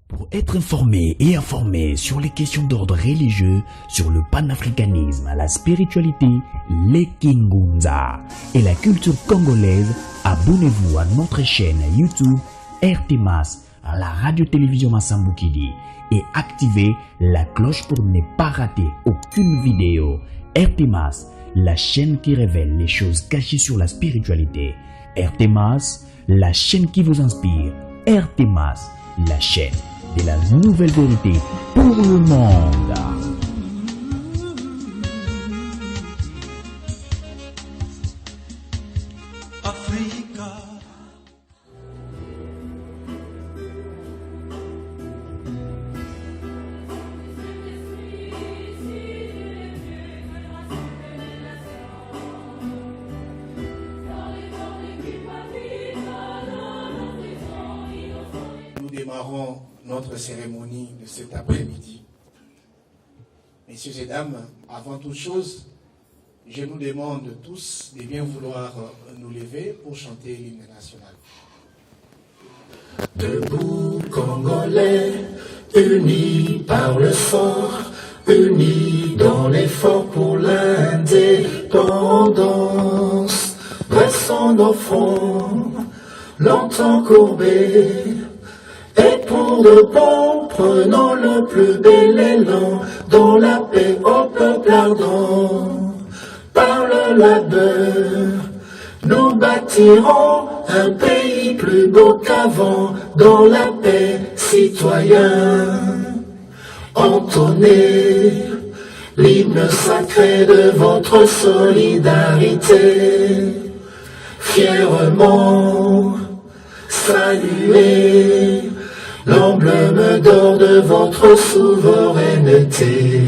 Pour être informé et informé sur les questions d'ordre religieux, sur le panafricanisme, la spiritualité, les Kingunza et la culture congolaise, abonnez-vous à notre chaîne YouTube RTMAS, à la radio-télévision Massambukidi et activez la cloche pour ne pas rater aucune vidéo. RTMAS, la chaîne qui révèle les choses cachées sur la spiritualité. RTMAS, la chaîne qui vous inspire. RTMAS, la chaîne de la nouvelle vérité pour le monde. Africa. Nous démarrons notre cérémonie de cet après-midi. Messieurs et dames, avant toute chose, je nous demande tous de bien vouloir nous lever pour chanter l'hymne national. Debout Congolais, unis par le fort, unis dans l'effort pour l'indépendance. Dressons nos fronts, longtemps courbés, et pour de bon, prenons le plus bel élan, dans la paix au peuple ardent. Par le labeur, nous bâtirons un pays plus beau qu'avant, dans la paix, citoyens. Entonnez l'hymne sacré de votre solidarité, fièrement saluez l'emblème d'or de votre souveraineté.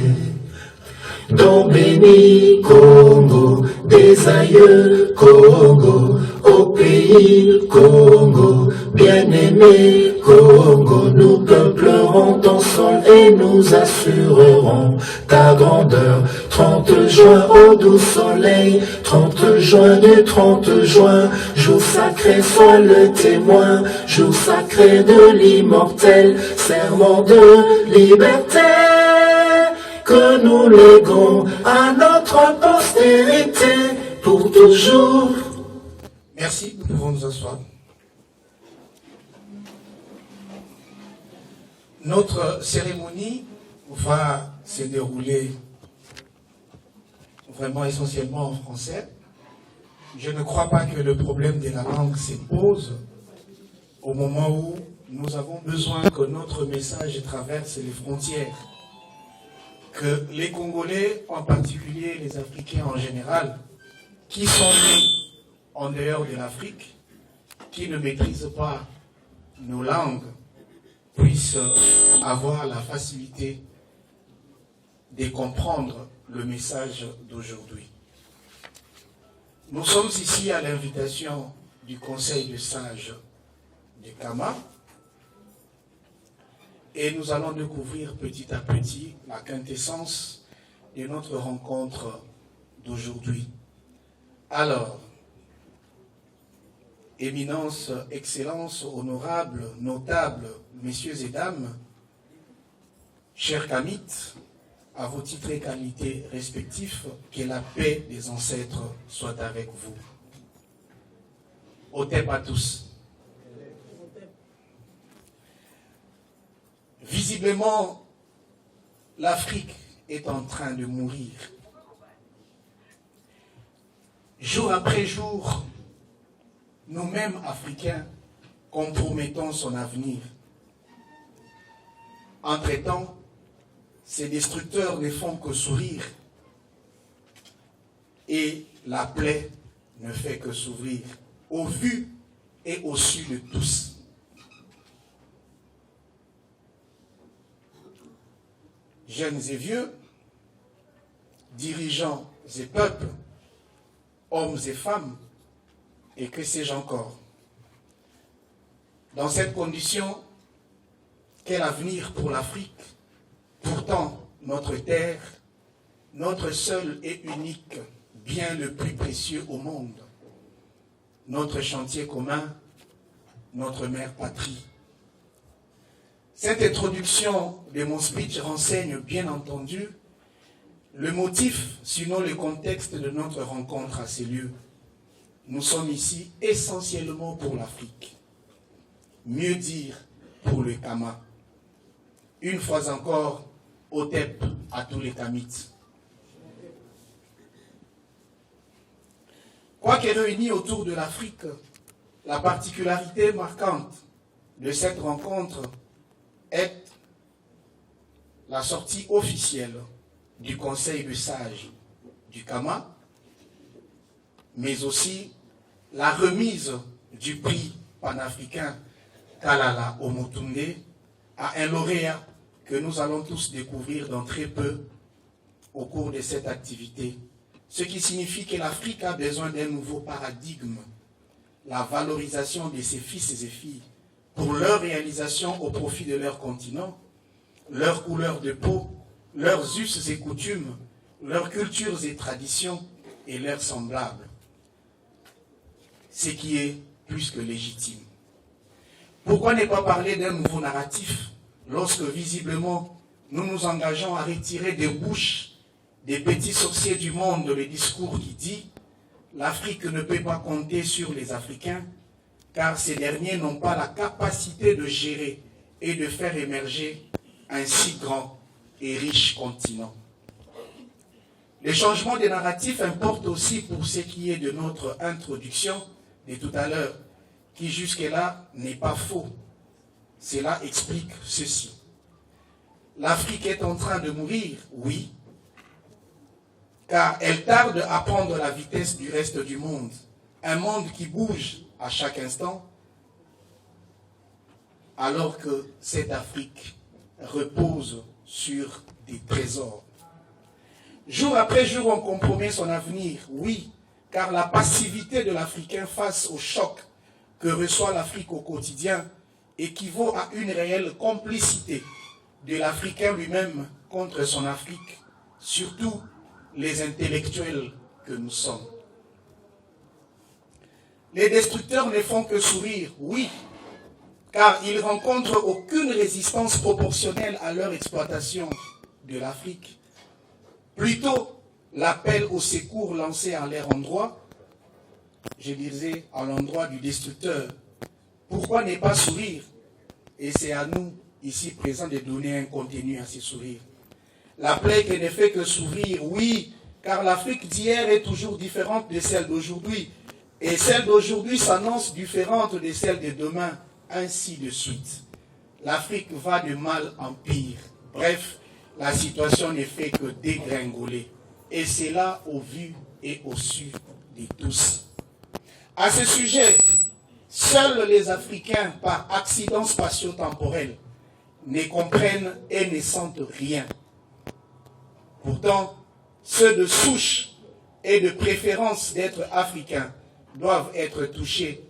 Don béni Congo, des aïeux Congo, au pays Congo, bien-aimé Congo, nous peuplerons ton sol et nous assurerons ta grandeur. 30 juin au doux soleil, 30 juin du 30 juin, jour sacré sois le témoin, jour sacré de l'immortel, serment de liberté que nous léguons à notre postérité pour toujours. Merci, nous pouvons nous asseoir. Notre cérémonie va se dérouler vraiment essentiellement en français. Je ne crois pas que le problème de la langue se pose au moment où nous avons besoin que notre message traverse les frontières. Que les Congolais, en particulier les Africains en général, qui sont nés en dehors de l'Afrique, qui ne maîtrisent pas nos langues, puissent avoir la facilité de comprendre le message d'aujourd'hui. Nous sommes ici à l'invitation du Conseil de sages du Kama, et nous allons découvrir petit à petit la quintessence de notre rencontre d'aujourd'hui. Alors, Éminence, Excellence, Honorables, Notables, Messieurs et Dames, chers Kamites, à vos titres et qualités respectifs, que la paix des ancêtres soit avec vous. Otep à tous. Visiblement, l'Afrique est en train de mourir. Jour après jour, nous-mêmes Africains compromettons son avenir. Entre-temps, ces destructeurs ne font que sourire et la plaie ne fait que s'ouvrir au vu et au su de tous. Jeunes et vieux, dirigeants et peuples, hommes et femmes, et que sais-je encore. Dans cette condition, quel avenir pour l'Afrique? Pourtant, notre terre, notre seul et unique bien le plus précieux au monde, notre chantier commun, notre mère patrie. Cette introduction de mon speech renseigne bien entendu le motif, sinon le contexte de notre rencontre à ces lieux. Nous sommes ici essentiellement pour l'Afrique. Mieux dire pour le Kama. Une fois encore, Otep à tous les Kamites. Quoique réunis autour de l'Afrique, la particularité marquante de cette rencontre est la sortie officielle du Conseil de sages du Kama, mais aussi la remise du prix panafricain Kalala Omotunde à un lauréat que nous allons tous découvrir dans très peu au cours de cette activité. Ce qui signifie que l'Afrique a besoin d'un nouveau paradigme, la valorisation de ses fils et filles pour leur réalisation au profit de leur continent, leur couleur de peau, leurs us et coutumes, leurs cultures et traditions et leurs semblables. Ce qui est plus que légitime. Pourquoi ne pas parler d'un nouveau narratif lorsque visiblement nous nous engageons à retirer des bouches des petits sorciers du monde le discours qui dit « L'Afrique ne peut pas compter sur les Africains car ces derniers n'ont pas la capacité de gérer et de faire émerger un si grand et riche continent. » Le changement des narratifs importe aussi pour ce qui est de notre introduction de tout à l'heure, qui jusque-là n'est pas faux. Cela explique ceci. L'Afrique est en train de mourir, oui, car elle tarde à prendre la vitesse du reste du monde. Un monde qui bouge à chaque instant, alors que cette Afrique repose sur des trésors. Jour après jour, on compromet son avenir, oui, car la passivité de l'Africain face au choc que reçoit l'Afrique au quotidien équivaut à une réelle complicité de l'Africain lui-même contre son Afrique, surtout les intellectuels que nous sommes. Les destructeurs ne font que sourire, oui, car ils rencontrent aucune résistance proportionnelle à leur exploitation de l'Afrique. Plutôt, l'appel au secours lancé à leur endroit, je disais à l'endroit du destructeur, pourquoi ne pas sourire? Et c'est à nous, ici présents, de donner un contenu à ces sourires. La plaie qui ne fait que s'ouvrir, oui, car l'Afrique d'hier est toujours différente de celle d'aujourd'hui. Et celle d'aujourd'hui s'annonce différente de celle de demain, ainsi de suite. L'Afrique va de mal en pire. Bref, la situation ne fait que dégringoler. Et c'est là au vu et au su de tous. À ce sujet, seuls les Africains, par accident spatio-temporel, ne comprennent et ne sentent rien. Pourtant, ceux de souche et de préférence d'être africains doivent être touchés.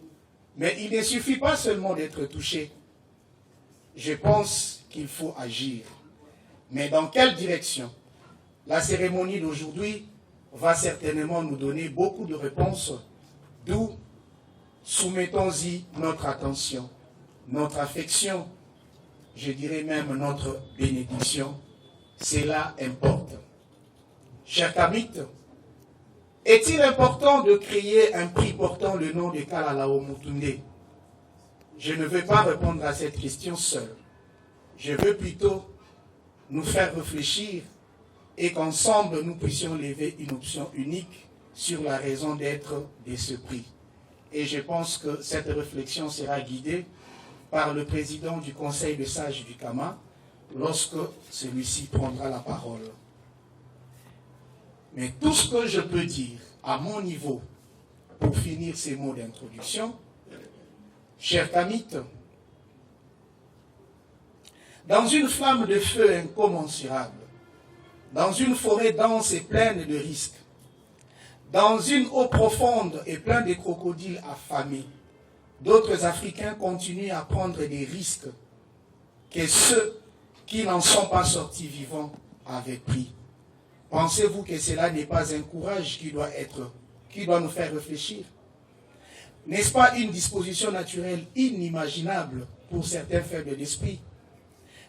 Mais il ne suffit pas seulement d'être touchés. Je pense qu'il faut agir. Mais dans quelle direction? La cérémonie d'aujourd'hui va certainement nous donner beaucoup de réponses, d'où soumettons-y notre attention, notre affection, je dirais même notre bénédiction. Cela importe. Chers Kamites, est-il important de créer un prix portant le nom de Kalala Omotunde? Je ne veux pas répondre à cette question seule. Je veux plutôt nous faire réfléchir et qu'ensemble nous puissions lever une option unique sur la raison d'être de ce prix. Et je pense que cette réflexion sera guidée par le président du Conseil de sages du Kama lorsque celui-ci prendra la parole. Mais tout ce que je peux dire à mon niveau pour finir ces mots d'introduction, chers Kamites, dans une flamme de feu incommensurable, dans une forêt dense et pleine de risques, dans une eau profonde et pleine de crocodiles affamés, d'autres Africains continuent à prendre des risques que ceux qui n'en sont pas sortis vivants avaient pris. Pensez-vous que cela n'est pas un courage qui doit nous faire réfléchir? N'est-ce pas une disposition naturelle inimaginable pour certains faibles d'esprit?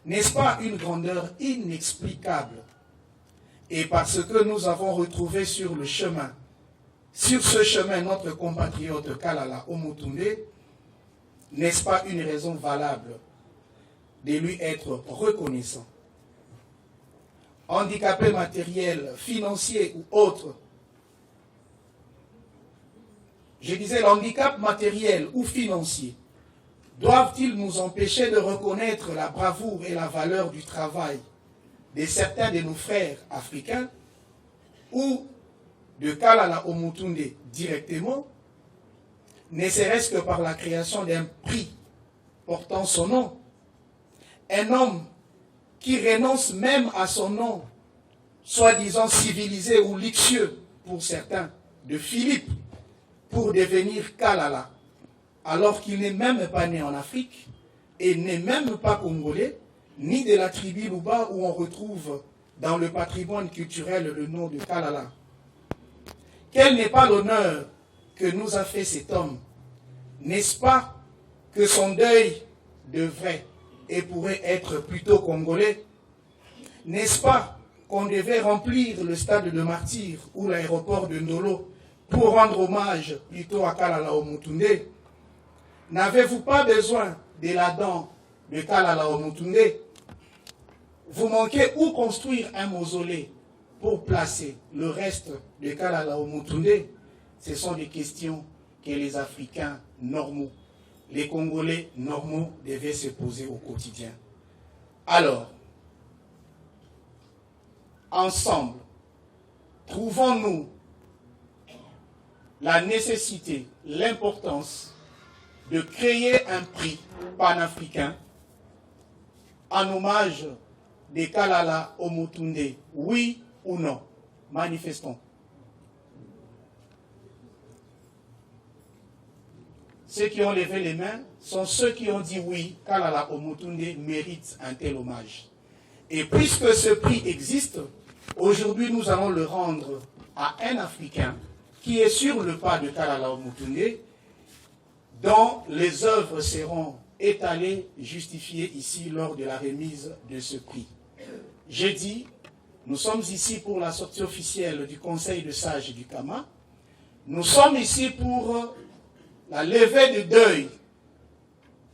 N'est-ce pas une grandeur inexplicable? Et parce que nous avons retrouvé sur le chemin, sur ce chemin, notre compatriote Kalala Omotunde, n'est-ce pas une raison valable de lui être reconnaissant? Handicapé matériel, financier ou autre, je disais, l'handicap matériel ou financier, doivent-ils nous empêcher de reconnaître la bravoure et la valeur du travail de certains de nos frères africains ou de Kalala Omotunde directement, ne serait-ce que par la création d'un prix portant son nom? Un homme qui renonce même à son nom, soi-disant civilisé ou luxueux pour certains, de Philippe, pour devenir Kalala, alors qu'il n'est même pas né en Afrique et n'est même pas congolais, ni de la tribu Luba où on retrouve dans le patrimoine culturel le nom de Kalala. Quel n'est pas l'honneur que nous a fait cet homme? N'est-ce pas que son deuil devrait et pourrait être plutôt congolais? N'est-ce pas qu'on devait remplir le stade de Martyrs ou l'aéroport de Ndolo pour rendre hommage plutôt à Kalala Omotunde? N'avez-vous pas besoin de la dent de Kalala Omotunde? Vous manquez où construire un mausolée pour placer le reste de Kalala Omotunde? Ce sont des questions que les Africains normaux, les Congolais normaux devaient se poser au quotidien. Alors, ensemble, trouvons-nous la nécessité, l'importance de créer un prix panafricain en hommage de Kalala Omotunde, oui ou non? Manifestons. Ceux qui ont levé les mains sont ceux qui ont dit oui, Kalala Omotunde mérite un tel hommage. Et puisque ce prix existe, aujourd'hui nous allons le rendre à un Africain qui est sur le pas de Kalala Omotunde, dont les œuvres seront étalées, justifiées ici lors de la remise de ce prix. J'ai dit, nous sommes ici pour la sortie officielle du Conseil de sages du Kama. Nous sommes ici pour la levée de deuil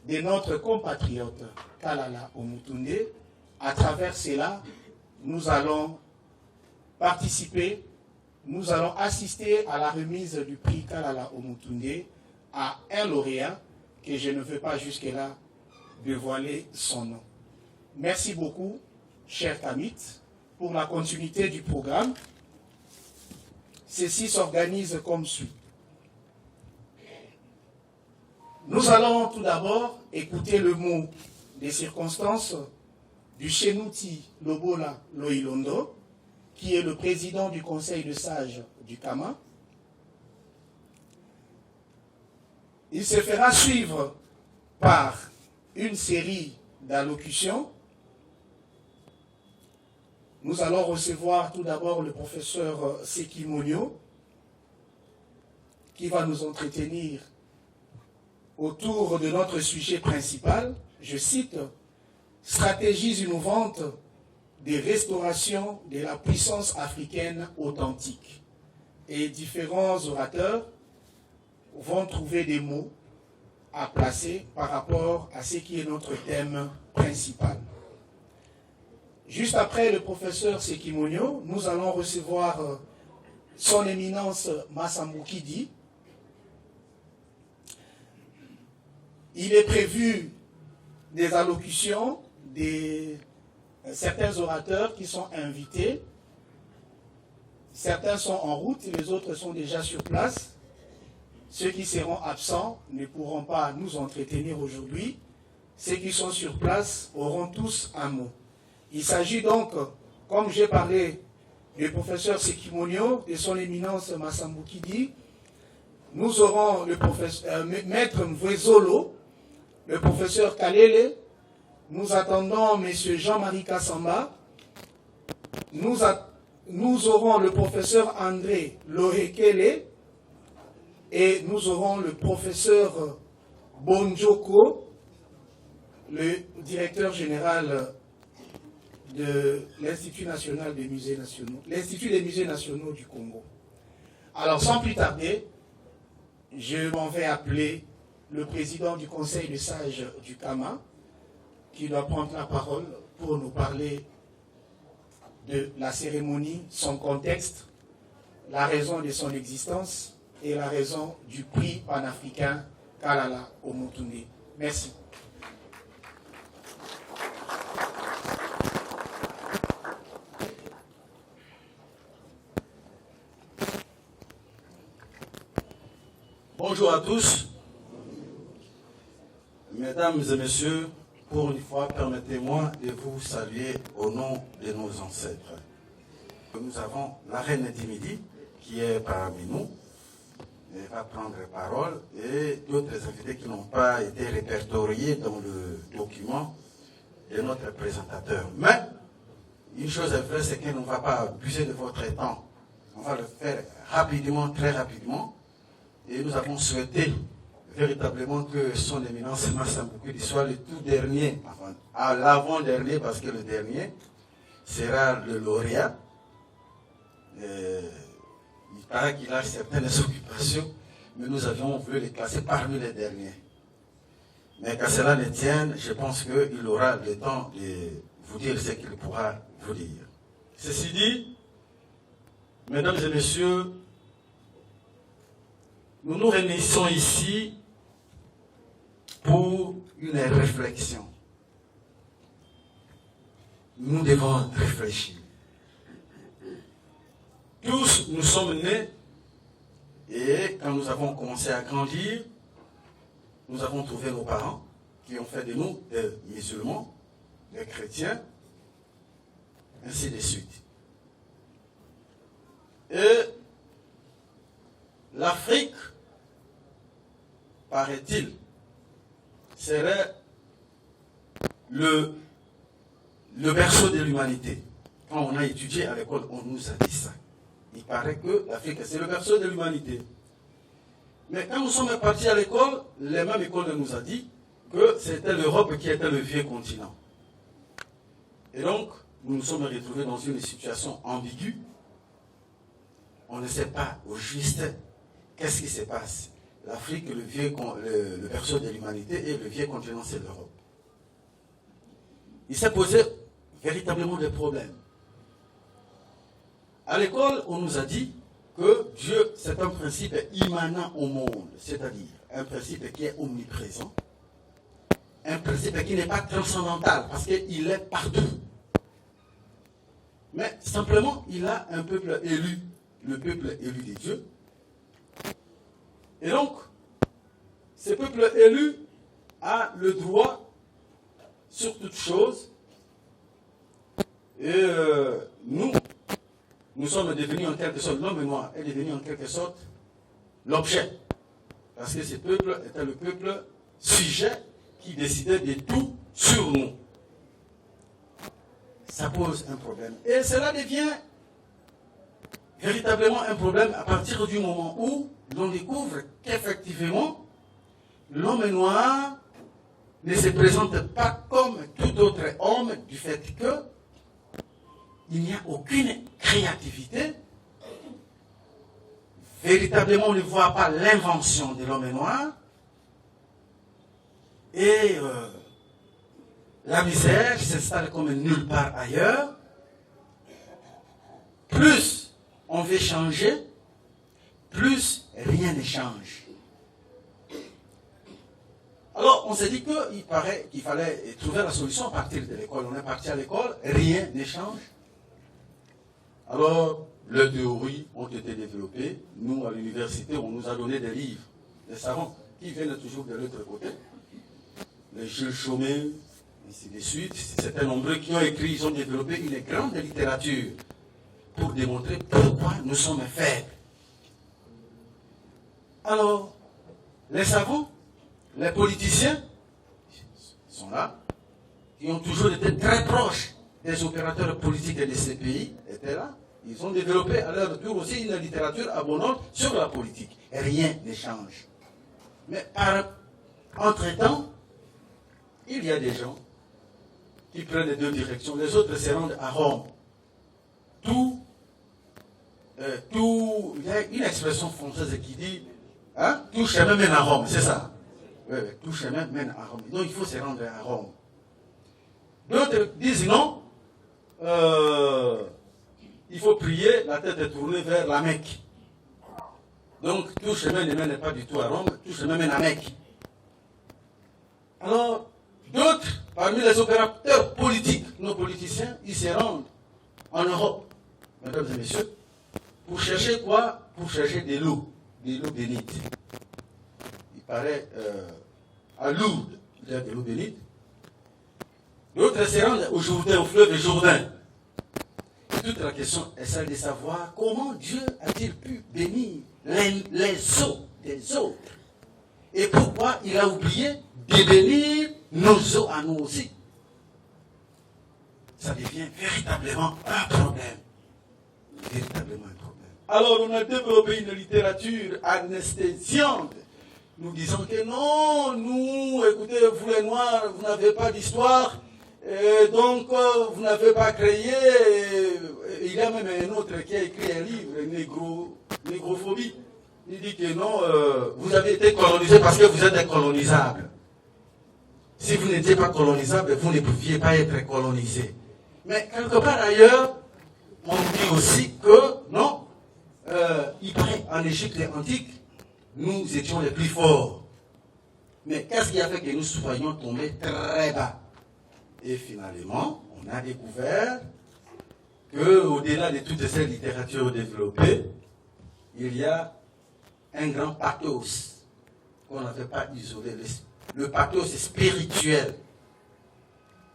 de notre compatriote Kalala Omotunde. À travers cela, nous allons participer, nous allons assister à la remise du prix Kalala Omotunde à un lauréat que je ne veux pas jusque-là dévoiler son nom. Merci beaucoup, cher Kamit, pour la continuité du programme. Ceci s'organise comme suit. Nous allons tout d'abord écouter le mot des circonstances du Chenouti Lobola Loilondo, qui est le président du Conseil de sages du Kama. Il se fera suivre par une série d'allocutions. Nous allons recevoir tout d'abord le professeur Seki Monio, qui va nous entretenir autour de notre sujet principal. Je cite, « Stratégies innovantes des restaurations de la puissance africaine authentique ». Et différents orateurs vont trouver des mots à placer par rapport à ce qui est notre thème principal. Juste après le professeur Sekimonio, nous allons recevoir son éminence Massamboukidi. Il est prévu des allocutions de certains orateurs qui sont invités. Certains sont en route, les autres sont déjà sur place. Ceux qui seront absents ne pourront pas nous entretenir aujourd'hui. Ceux qui sont sur place auront tous un mot. Il s'agit donc, comme j'ai parlé du professeur Sekimonio, de son éminence Massamboukidi, nous aurons le professeur, maître Mvwezolo, le professeur Kalele, nous attendons M. Jean-Marie Kassamba, nous aurons le professeur André Lohekele, et nous aurons le professeur Bonjoko, le directeur général de l'Institut national des musées nationaux, l'Institut des musées nationaux du Congo. Alors, sans plus tarder, je m'en vais appeler le président du conseil de sages du Kama, qui doit prendre la parole pour nous parler de la cérémonie, son contexte, la raison de son existence et la raison du prix panafricain Kalala Omotunde. Merci. Bonjour à tous. Mesdames et messieurs, pour une fois, permettez-moi de vous saluer au nom de nos ancêtres. Nous avons la reine Dimidi qui est parmi nous. Elle va prendre parole et d'autres invités qui n'ont pas été répertoriés dans le document de notre présentateur. Mais, une chose est vraie, c'est qu'on ne va pas abuser de votre temps. On va le faire rapidement, très rapidement. Et nous avons souhaité véritablement que son éminence Massamboukudi soit le tout dernier, enfin, à l'avant-dernier, parce que le dernier sera le lauréat. Il paraît qu'il a certaines occupations, mais nous avions voulu les classer parmi les derniers. Mais qu'à cela ne tienne, je pense qu'il aura le temps de vous dire ce qu'il pourra vous dire. Ceci dit, mesdames et messieurs, nous nous réunissons ici pour une réflexion. Nous devons réfléchir. Tous, nous sommes nés et quand nous avons commencé à grandir, nous avons trouvé nos parents qui ont fait de nous des musulmans, des chrétiens, ainsi de suite. Et l'Afrique, paraît-il, serait le berceau de l'humanité. Quand on a étudié à l'école, on nous a dit ça. Il paraît que l'Afrique, c'est le berceau de l'humanité. Mais quand nous sommes partis à l'école, les mêmes écoles nous ont dit que c'était l'Europe qui était le vieux continent. Et donc, nous nous sommes retrouvés dans une situation ambiguë. On ne sait pas au juste qu'est-ce qui se passe. L'Afrique, le berceau de l'humanité, et le vieux continent, c'est l'Europe. Il s'est posé véritablement des problèmes. À l'école, on nous a dit que Dieu, c'est un principe immanent au monde, c'est-à-dire un principe qui est omniprésent, un principe qui n'est pas transcendantal, parce qu'il est partout. Mais simplement, il a un peuple élu, le peuple élu de Dieu. Et donc, ce peuple élu a le droit sur toute chose. Et nous sommes devenus en quelque sorte, l'homme noir est devenu en quelque sorte l'objet. Parce que ce peuple était le peuple sujet qui décidait de tout sur nous. Ça pose un problème. Et cela devient véritablement un problème à partir du moment où l'on découvre qu'effectivement, l'homme noir ne se présente pas comme tout autre homme du fait que il n'y a aucune créativité. Véritablement, on ne voit pas l'invention de l'homme noir. Et la misère s'installe comme nulle part ailleurs. Plus on veut changer, plus rien ne change. Alors, on s'est dit qu'il fallait trouver la solution à partir de l'école. On est parti à l'école, rien ne change. Alors, les théories ont été développées. Nous, à l'université, on nous a donné des livres, des savants, qui viennent toujours de l'autre côté. Les Jules Chaumet, ainsi de suite. Certains nombreux qui ont écrit, ils ont développé une grande littérature pour démontrer pourquoi nous sommes faibles. Alors, les savants, les politiciens sont là, qui ont toujours été très proches des opérateurs politiques de ces pays, étaient là. Ils ont développé à leur tour aussi une littérature abondante sur la politique. Et rien ne change. Mais entre-temps, il y a des gens qui prennent les deux directions, les autres se rendent à Rome. Il y a une expression française qui dit, hein, tout chemin mène à Rome, c'est ça. Oui, tout chemin mène à Rome. Donc il faut se rendre à Rome. D'autres disent non, il faut prier, la tête tournée vers la Mecque. Donc tout chemin ne mène pas du tout à Rome, tout chemin mène à Mecque. Alors, d'autres, parmi les opérateurs politiques, nos politiciens, ils se rendent en Europe, mesdames et messieurs, pour chercher quoi? Pour chercher de l'eau bénite. Il paraît, à Lourdes, il y a de l'eau bénite. D'autres se rendent au Jourdain, au fleuve Jourdain. Et toute la question est celle de savoir comment Dieu a-t-il pu bénir les eaux des autres. Et pourquoi il a oublié de bénir nos eaux à nous aussi. Ça devient véritablement un problème. Véritablement un problème. Alors on a développé une littérature anesthésiante. Nous disons que non, nous, écoutez, vous les Noirs, vous n'avez pas d'histoire, et donc vous n'avez pas créé. Il y a même un autre qui a écrit un livre, Négrophobie. Il dit que non, vous avez été colonisé parce que vous êtes décolonisables. Si vous n'étiez pas colonisable, vous ne pouviez pas être colonisé. Mais quelque part ailleurs, on dit aussi que, non, il paraît en Égypte antique, nous étions les plus forts. Mais qu'est-ce qui a fait que nous soyons tombés très bas? Et finalement, on a découvert qu'au-delà de toutes ces littératures développées, il y a un grand pathos qu'on n'avait pas isolé. Le pathos spirituel.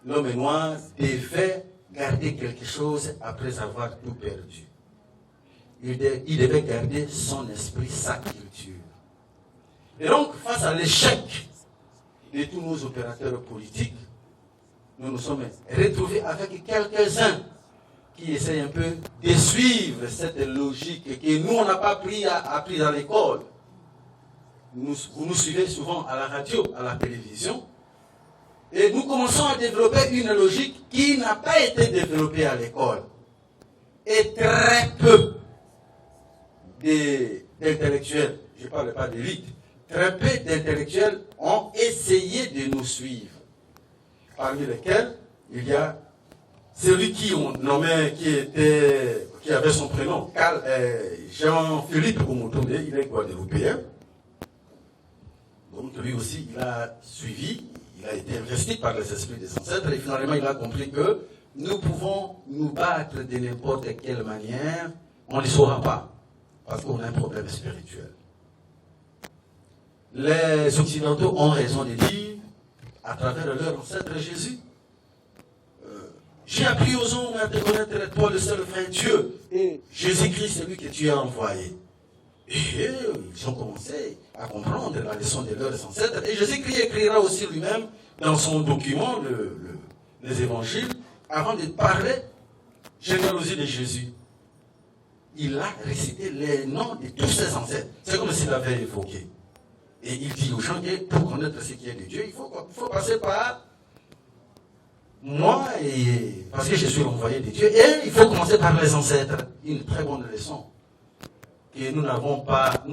L'homme noir devait garder quelque chose après avoir tout perdu. Il devait garder son esprit, sa culture. Et donc, face à l'échec de tous nos opérateurs politiques, nous nous sommes retrouvés avec quelques-uns qui essayent un peu de suivre cette logique que nous, on n'a pas appris à l'école. Vous nous suivez souvent à la radio, à la télévision, et nous commençons à développer une logique qui n'a pas été développée à l'école. Et très peu d'intellectuels, je ne parle pas d'élite, très peu d'intellectuels ont essayé de nous suivre. Parmi lesquels, il y a celui qui on nommait, qui avait son prénom, Jean-Philippe Omotonde, il est guadeloupéen. Donc lui aussi, il a suivi, il a été investi par les esprits des ancêtres et finalement il a compris que nous pouvons nous battre de n'importe quelle manière, on ne saura pas, parce qu'on a un problème spirituel. Les Occidentaux ont raison de dire, à travers leur ancêtre Jésus, j'ai appris aux hommes à te connaître toi le seul vrai Dieu, et Jésus-Christ c'est lui que tu as envoyé. Et ils ont commencé à comprendre la leçon de leurs ancêtres. Et Jésus-Christ écrira aussi lui-même dans son document, les évangiles, avant de parler généalogie de Jésus. Il a récité les noms de tous ses ancêtres. C'est comme s'il avait évoqué. Et il dit aux gens que pour connaître ce qui est de Dieu, il faut passer par moi, parce que je suis l'envoyé de Dieu. Et il faut commencer par les ancêtres. Une très bonne leçon que nous n'avons pas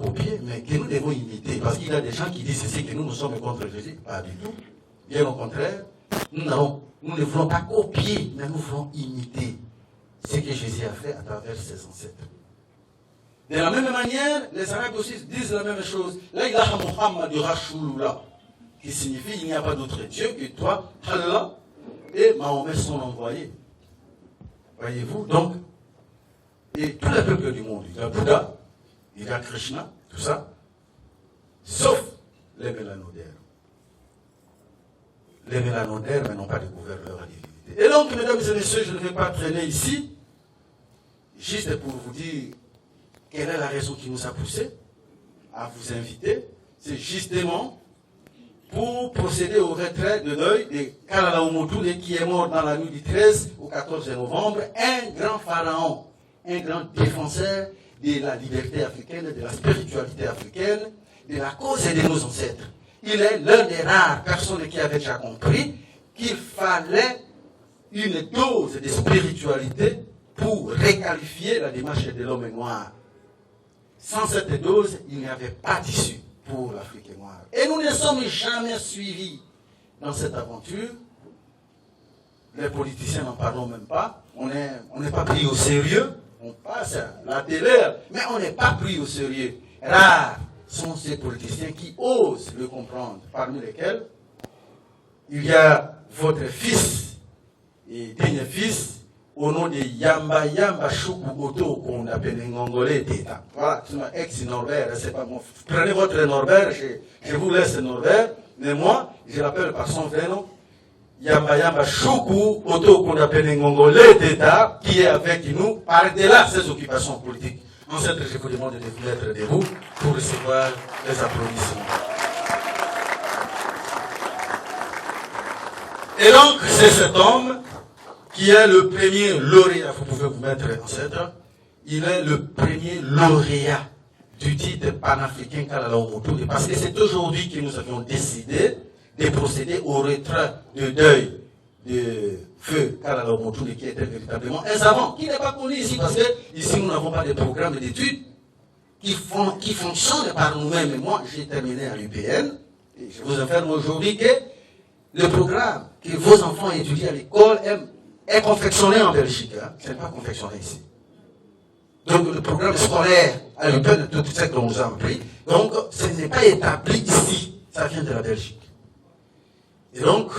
copié, mais que nous devons imiter. Parce qu'il y a des gens qui disent ceci, que nous sommes contre Jésus. Pas du tout. Bien au contraire, nous ne voulons pas copier, mais nous voulons imiter ce que Jésus a fait à travers ses ancêtres. De la même manière, les Arabes aussi disent la même chose. La ilaha Muhammad Rasulullah, qui signifie il n'y a pas d'autre Dieu que toi, Allah, et Mahomet son envoyé. Voyez-vous, donc, et tous les peuples du monde, il y a Bouddha, il y a Krishna, tout ça, sauf les mélanodaires. Les mélanodaires n'ont pas découvert leur divinité. Et donc, mesdames et messieurs, je ne vais pas traîner ici, juste pour vous dire quelle est la raison qui nous a poussé à vous inviter. C'est justement pour procéder au retrait de l'œil de Kalala Omotunde, qui est mort dans la nuit du 13 au 14 novembre, un grand pharaon, un grand défenseur de la liberté africaine, de la spiritualité africaine, de la cause de nos ancêtres. il est l'un des rares personnes qui avait déjà compris qu'il fallait une dose de spiritualité pour requalifier la démarche de l'homme noir. Sans cette dose, il n'y avait pas d'issue pour l'Afrique noire. Et nous ne sommes jamais suivis dans cette aventure. Les politiciens n'en parlons même pas. On n'est pas pris au sérieux. On passe à la télé, mais on n'est pas pris au sérieux. Rares sont ces politiciens qui osent le comprendre, parmi lesquels il y a votre fils et digne fils, au nom de Yamba Yamba Choukou Oto, qu'on appelle Ngongolais d'État. Voilà, c'est mon ex-Norbert, c'est pas mon. Prenez votre Norbert, je vous laisse Norbert, mais moi, je l'appelle par son vrai nom, Yamba Yamba Choukou Oto, qu'on appelle Ngongolais d'État, qui est avec nous par-delà ses occupations politiques. Ensuite, je vous demande de vous mettre debout pour recevoir les applaudissements. Et donc, c'est cet homme qui est le premier lauréat, vous pouvez vous mettre en centre, il est le premier lauréat du titre panafricain Kalala Moutoundi, parce que c'est aujourd'hui que nous avions décidé de procéder au retrait de deuil de feu Kalala Moutoundi, qui était véritablement un savant, qui n'est pas connu ici, parce que ici nous n'avons pas de programme d'études qui fonctionnent par nous-mêmes. Et moi, j'ai terminé à l'UPN, et je vous informe aujourd'hui que le programme que vos enfants étudient à l'école est confectionné en Belgique. Hein. Ce n'est pas confectionné ici. Donc le programme scolaire à l'UPN, tout ce que l'on nous a appris, donc ce n'est pas établi ici. Ça vient de la Belgique. Et donc,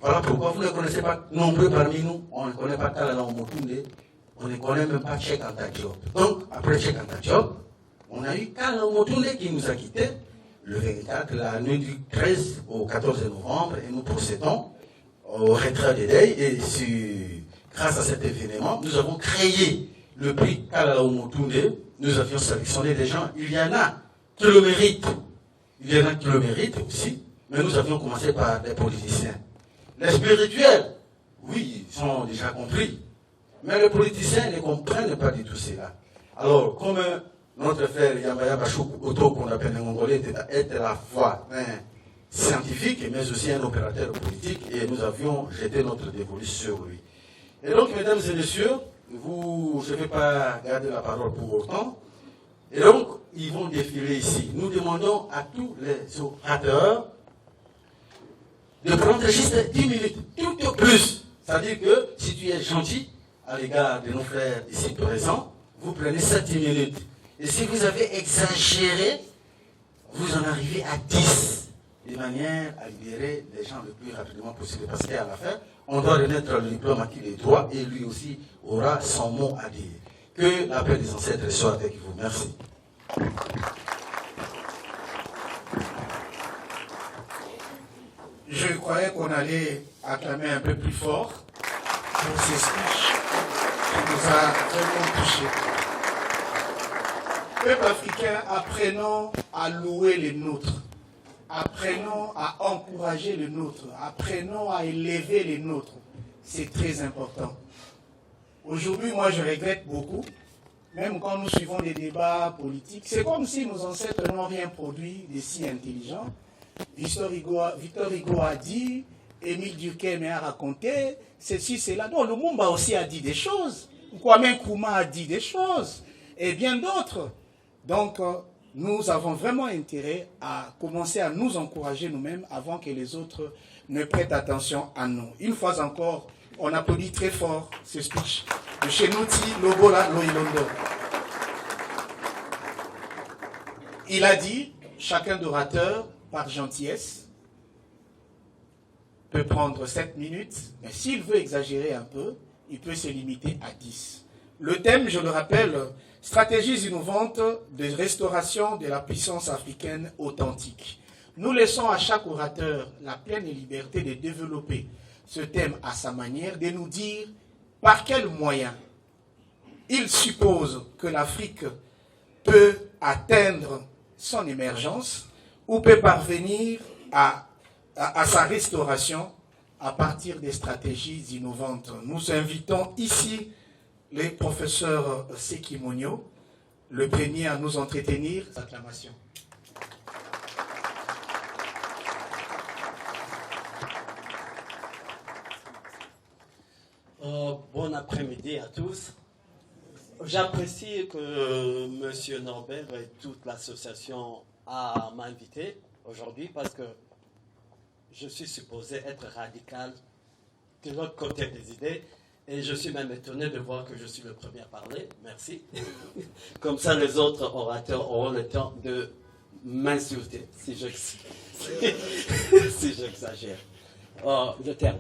voilà pourquoi vous ne connaissez pas nombreux parmi nous. On ne connaît pas Kalala Moutoundi. On ne connaît même pas Cheikh Anta Diop. Donc, après Cheikh Anta Diop, on a eu Kalala Moutoundi qui nous a quittés le 24, la nuit du 13 au 14 novembre, et nous procédons au retrait des deuils. Et grâce à cet événement, nous avons créé le prix Kalala Moutoundi. Nous avions sélectionné des gens. Il y en a qui le méritent. Il y en a qui le méritent aussi. Mais nous avions commencé par des politiciens. Les spirituels, oui, ils ont déjà compris. Mais les politiciens ne comprennent pas du tout cela. Alors, comme notre frère Yamba Yamba Choukou Oto, qu'on appelle un Mongolais, est à la fois un scientifique, mais aussi un opérateur politique, et nous avions jeté notre dévolu sur lui. Et donc, mesdames et messieurs, je ne vais pas garder la parole pour autant. Et donc, ils vont défiler ici. Nous demandons à tous les orateurs de prendre juste 10 minutes, tout au plus. C'est-à-dire que si tu es gentil à l'égard de nos frères ici présents, vous prenez 7 minutes. Et si vous avez exagéré, vous en arrivez à 10, de manière à libérer les gens le plus rapidement possible. Parce qu'à la fin, on doit remettre le diplôme à qui les droits, et lui aussi aura son mot à dire. Que la paix des ancêtres soit avec vous. Merci. Je croyais qu'on allait acclamer un peu plus fort pour ces speeches qui nous a vraiment touchés. Peuple africain, apprenons à louer les nôtres. Apprenons à encourager les nôtres. Apprenons à élever les nôtres. C'est très important. Aujourd'hui, moi, je regrette beaucoup, même quand nous suivons des débats politiques, c'est comme si nos ancêtres n'ont rien produit de si intelligent. Victor Hugo a dit, Émile Durkheim a raconté, ceci, cela. Non, Lumumba aussi a dit des choses. Kwame Nkrumah a dit des choses. Et bien d'autres. Donc, nous avons vraiment intérêt à commencer à nous encourager nous-mêmes avant que les autres ne prêtent attention à nous. Une fois encore, on applaudit très fort ce speech de Chenouti Lobola Loilondo. Il a dit, chacun d'orateurs, par gentillesse, peut prendre 7 minutes, mais s'il veut exagérer un peu, il peut se limiter à 10. Le thème, je le rappelle, stratégies innovantes de restauration de la puissance africaine authentique. Nous laissons à chaque orateur la pleine liberté de développer ce thème à sa manière, de nous dire par quels moyens il suppose que l'Afrique peut atteindre son émergence ou peut parvenir à sa restauration à partir des stratégies innovantes. Nous invitons ici le professeur Seki Monyo, le premier à nous entretenir. Acclamation. Bon après-midi à tous. J'apprécie que M. Norbert et toute l'association m'a invité aujourd'hui parce que je suis supposé être radical de l'autre côté des idées et je suis même étonné de voir que je suis le premier à parler. Merci. Comme ça, les autres orateurs auront le temps de m'insulter si j'exagère. Le terme.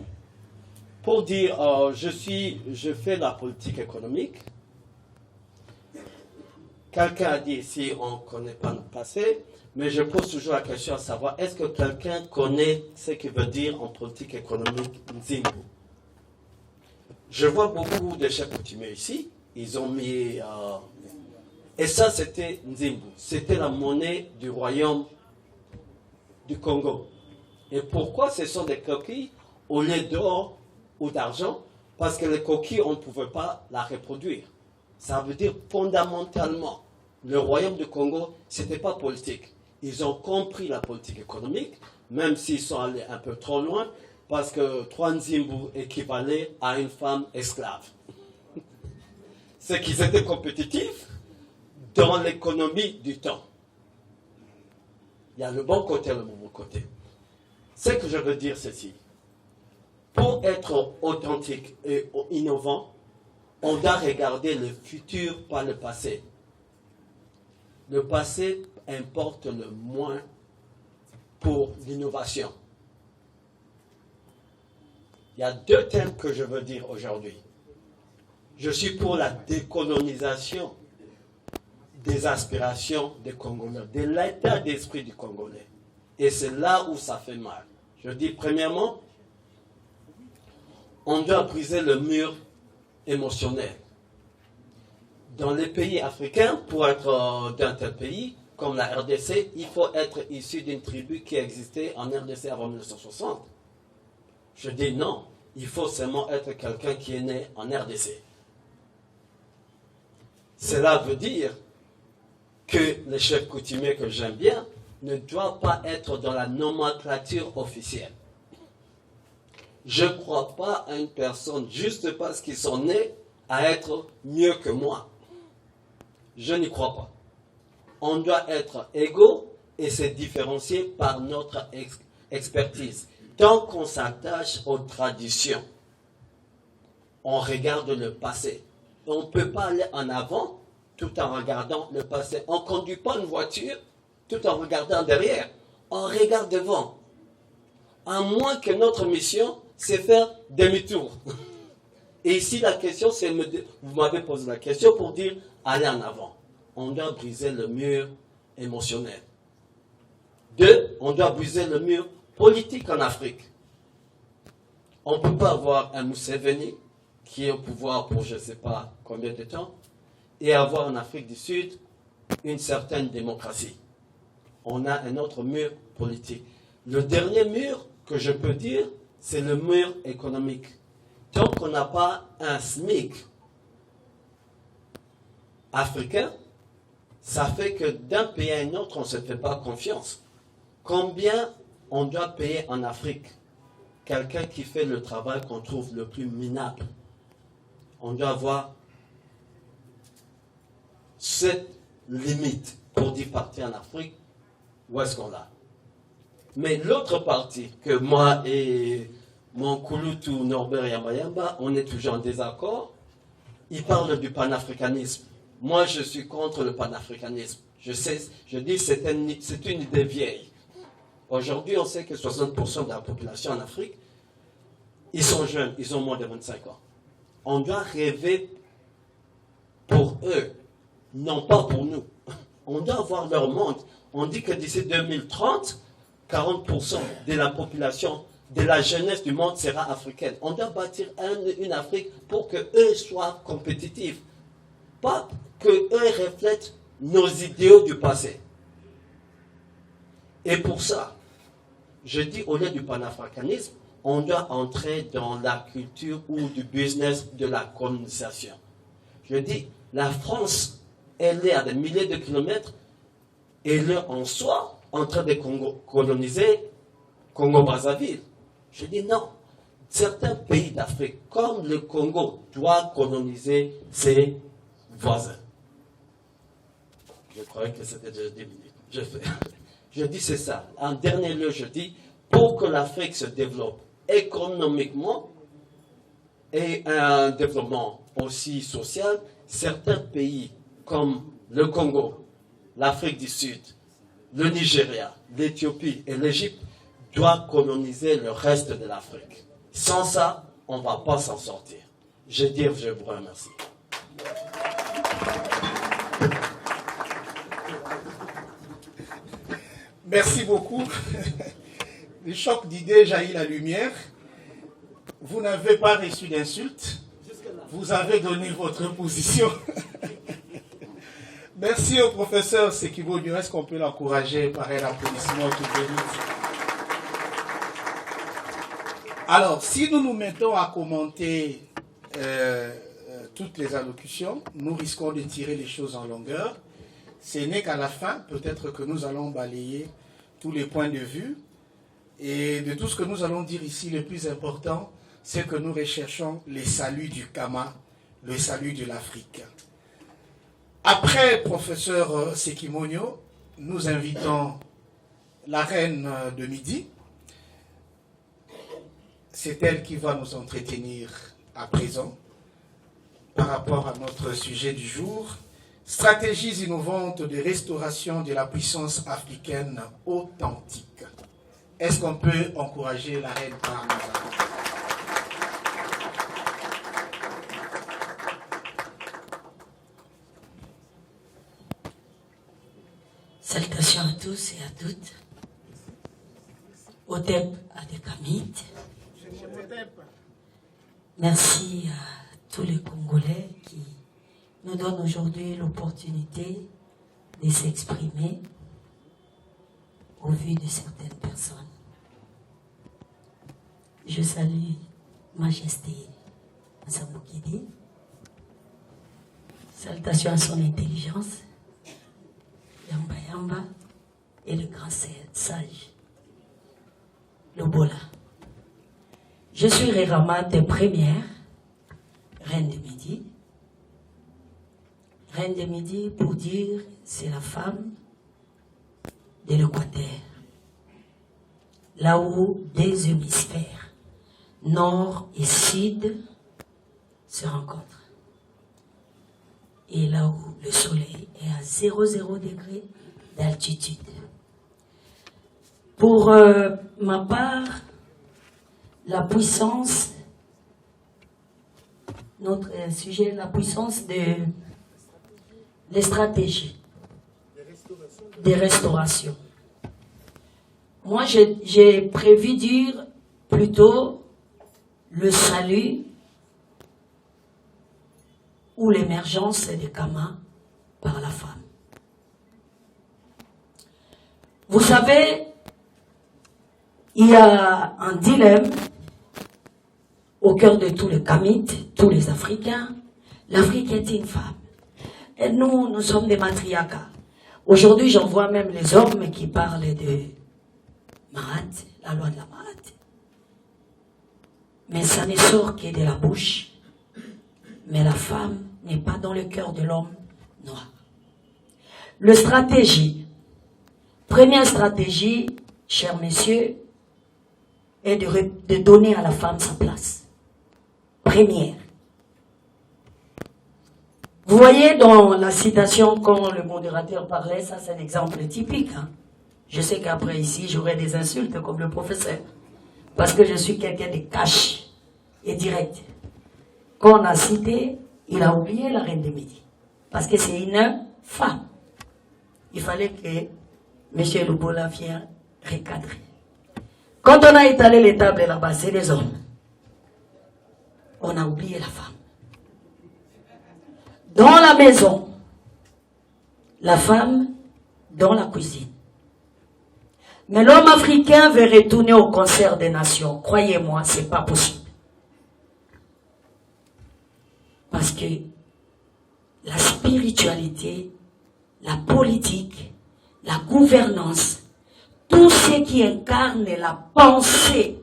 Pour dire, je fais la politique économique. Quelqu'un a dit ici, on ne connaît pas le passé, mais je pose toujours la question à savoir, est-ce que quelqu'un connaît ce que veut dire en politique économique Nzimbu? Je vois beaucoup de chefs coutumiers ici, ils ont mis... et ça, c'était Nzimbu, c'était la monnaie du royaume du Congo. Et pourquoi ce sont des coquilles au lieu d'or ou d'argent? Parce que les coquilles, on ne pouvait pas la reproduire. Ça veut dire fondamentalement, le royaume du Congo, ce n'était pas politique. Ils ont compris la politique économique, même s'ils sont allés un peu trop loin, parce que 3 Nzimbu équivalait à une femme esclave. C'est qu'ils étaient compétitifs dans l'économie du temps. Il y a le bon côté et le mauvais côté. Ce que je veux dire, ceci. Pour être authentique et innovant, on doit regarder le futur, pas le passé. Le passé importe le moins pour l'innovation. Il y a 2 thèmes que je veux dire aujourd'hui. Je suis pour la décolonisation des aspirations des Congolais, de l'état d'esprit du Congolais. Et c'est là où ça fait mal. Je dis premièrement, on doit briser le mur émotionnel. Dans les pays africains, pour être d'un tel pays, comme la RDC, il faut être issu d'une tribu qui existait en RDC avant 1960. Je dis non, il faut seulement être quelqu'un qui est né en RDC. Cela veut dire que les chefs coutumiers que j'aime bien ne doivent pas être dans la nomenclature officielle. Je ne crois pas à une personne juste parce qu'ils sont nés à être mieux que moi. Je n'y crois pas. On doit être égaux et se différencier par notre expertise. Tant qu'on s'attache aux traditions, on regarde le passé. On ne peut pas aller en avant tout en regardant le passé. On ne conduit pas une voiture tout en regardant derrière. On regarde devant. À moins que notre mission, c'est faire demi-tour. Et ici, la question, c'est, vous m'avez posé la question pour dire, allez en avant. On doit briser le mur émotionnel. 2, on doit briser le mur politique en Afrique. On ne peut pas avoir un Museveni qui est au pouvoir pour je ne sais pas combien de temps et avoir en Afrique du Sud une certaine démocratie. On a un autre mur politique. Le dernier mur que je peux dire, c'est le mur économique. Tant qu'on n'a pas un SMIC africain, ça fait que d'un pays à un autre, on ne se fait pas confiance. Combien on doit payer en Afrique quelqu'un qui fait le travail qu'on trouve le plus minable? On doit avoir cette limite pour dire partir en Afrique, où est-ce qu'on l'a? Mais l'autre partie, que moi et mon Kouloutou Norbert Yambayamba, on est toujours en désaccord, il parle du panafricanisme. Moi, je suis contre le panafricanisme. Je dis que c'est une idée vieille. Aujourd'hui, on sait que 60% de la population en Afrique, ils sont jeunes, ils ont moins de 25 ans. On doit rêver pour eux, non pas pour nous. On doit avoir leur monde. On dit que d'ici 2030, 40% de la population, de la jeunesse du monde sera africaine. On doit bâtir une Afrique pour qu'eux soient compétitifs. Pas qu'eux reflètent nos idéaux du passé. Et pour ça, je dis au lieu du panafricanisme, on doit entrer dans la culture ou du business de la colonisation. Je dis, la France, elle est à des milliers de kilomètres, elle est en soi en train de coloniser Congo-Brazzaville. Je dis non. certains pays d'Afrique, comme le Congo, doivent coloniser ses voisins. Je croyais que c'était déjà 10 minutes. Je dis c'est ça. En dernier lieu, je dis, pour que l'Afrique se développe économiquement et un développement aussi social, certains pays comme le Congo, l'Afrique du Sud, le Nigeria, l'Éthiopie et l'Égypte doivent coloniser le reste de l'Afrique. Sans ça, on ne va pas s'en sortir. Je vous remercie. Merci beaucoup. Le choc d'idées jaillit la lumière. Vous n'avez pas reçu d'insultes. Vous avez donné votre position. Merci au professeur Sekibonyo. Est-ce qu'on peut l'encourager par un applaudissement tout mérite? Alors, si nous nous mettons à commenter toutes les allocutions, nous risquons de tirer les choses en longueur. Ce n'est qu'à la fin, peut-être que nous allons balayer tous les points de vue. Et de tout ce que nous allons dire ici, le plus important, c'est que nous recherchons les saluts du Kama, le salut de l'Afrique. Après professeur Sekibonyo, nous invitons la reine de Midi. C'est elle qui va nous entretenir à présent par rapport à notre sujet du jour. Stratégies innovantes de restauration de la puissance africaine authentique. Est-ce qu'on peut encourager la reine par nous? Salutations à tous et à toutes. Otep Adekamit. Merci à tous les Congolais qui nous donnent aujourd'hui l'opportunité de s'exprimer au vu de certaines personnes. Je salue Majesté Nzamukidi. Salutations à son intelligence, Yamba Yamba, et le grand sage, Lobola. Je suis Réramate première, reine de Midi. Reine de Midi, pour dire, c'est la femme de l'Équateur. Là où deux hémisphères, nord et sud, se rencontrent. Et là où le soleil est à 0,0 degré d'altitude. Pour ma part, la puissance, notre sujet, la puissance des stratégies de restauration. Moi, j'ai prévu dire plutôt le salut ou l'émergence des Kama par la femme. Vous savez, il y a un dilemme au cœur de tous les Kamites, tous les Africains. L'Afrique est une femme. Et nous sommes des matriarcats. Aujourd'hui, j'en vois même les hommes qui parlent de Mahat, la loi de la Mahat. Mais ça ne sort que de la bouche. Mais la femme n'est pas dans le cœur de l'homme noir. Le stratégie, première stratégie, chers messieurs, est de donner à la femme sa place. Première. Vous voyez dans la citation, quand le modérateur parlait, ça c'est un exemple typique. Hein. Je sais qu'après ici, j'aurai des insultes comme le professeur. Parce que je suis quelqu'un de cash et direct. Quand on a cité, il a oublié la reine de Midi. Parce que c'est une femme. Il fallait que M. Lobola vienne recadrer. Quand on a étalé les tables là-bas, c'est des hommes. On a oublié la femme. Dans la maison, la femme dans la cuisine. Mais l'homme africain veut retourner au concert des nations. Croyez-moi, c'est pas possible. Parce que la spiritualité, la politique, la gouvernance, tout ce qui incarne la pensée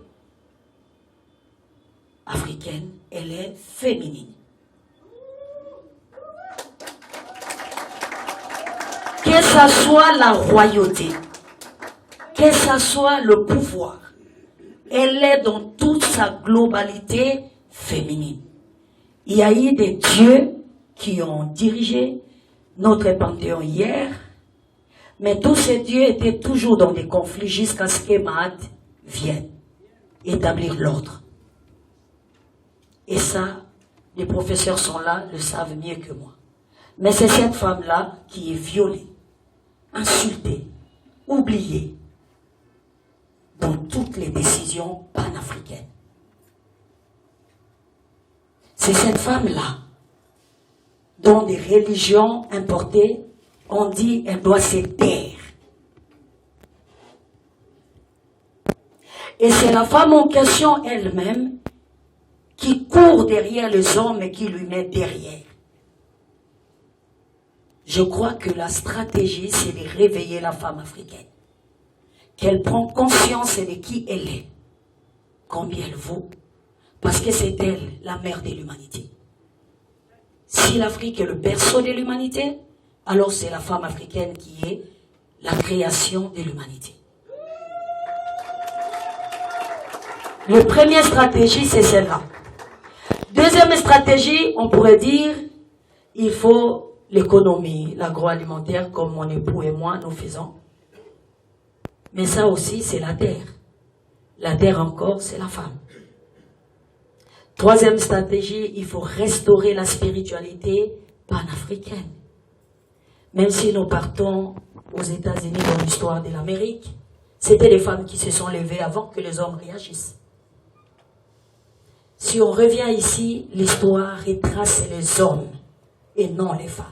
africaine, elle est féminine. Que ça soit la royauté, que ça soit le pouvoir, elle est dans toute sa globalité féminine. Il y a eu des dieux qui ont dirigé notre panthéon hier, mais tous ces dieux étaient toujours dans des conflits jusqu'à ce que Mahat vienne établir l'ordre. Et ça, les professeurs sont là, le savent mieux que moi. Mais c'est cette femme-là qui est violée, insultée, oubliée dans toutes les décisions panafricaines. C'est cette femme-là dont des religions importées ont dit qu'elle doit se taire. Et c'est la femme en question elle-même qui court derrière les hommes et qui lui met derrière. Je crois que la stratégie, c'est de réveiller la femme africaine. Qu'elle prend conscience de qui elle est, combien elle vaut, parce que c'est elle, la mère de l'humanité. Si l'Afrique est le berceau de l'humanité, alors c'est la femme africaine qui est la création de l'humanité. La première stratégie, c'est celle-là. Deuxième stratégie, on pourrait dire, il faut l'économie, l'agroalimentaire, comme mon époux et moi, nous faisons. Mais ça aussi, c'est la terre. La terre encore, c'est la femme. Troisième stratégie, il faut restaurer la spiritualité panafricaine. Même si nous partons aux États-Unis dans l'histoire de l'Amérique, c'était les femmes qui se sont levées avant que les hommes réagissent. Si on revient ici, l'histoire retrace les hommes et non les femmes.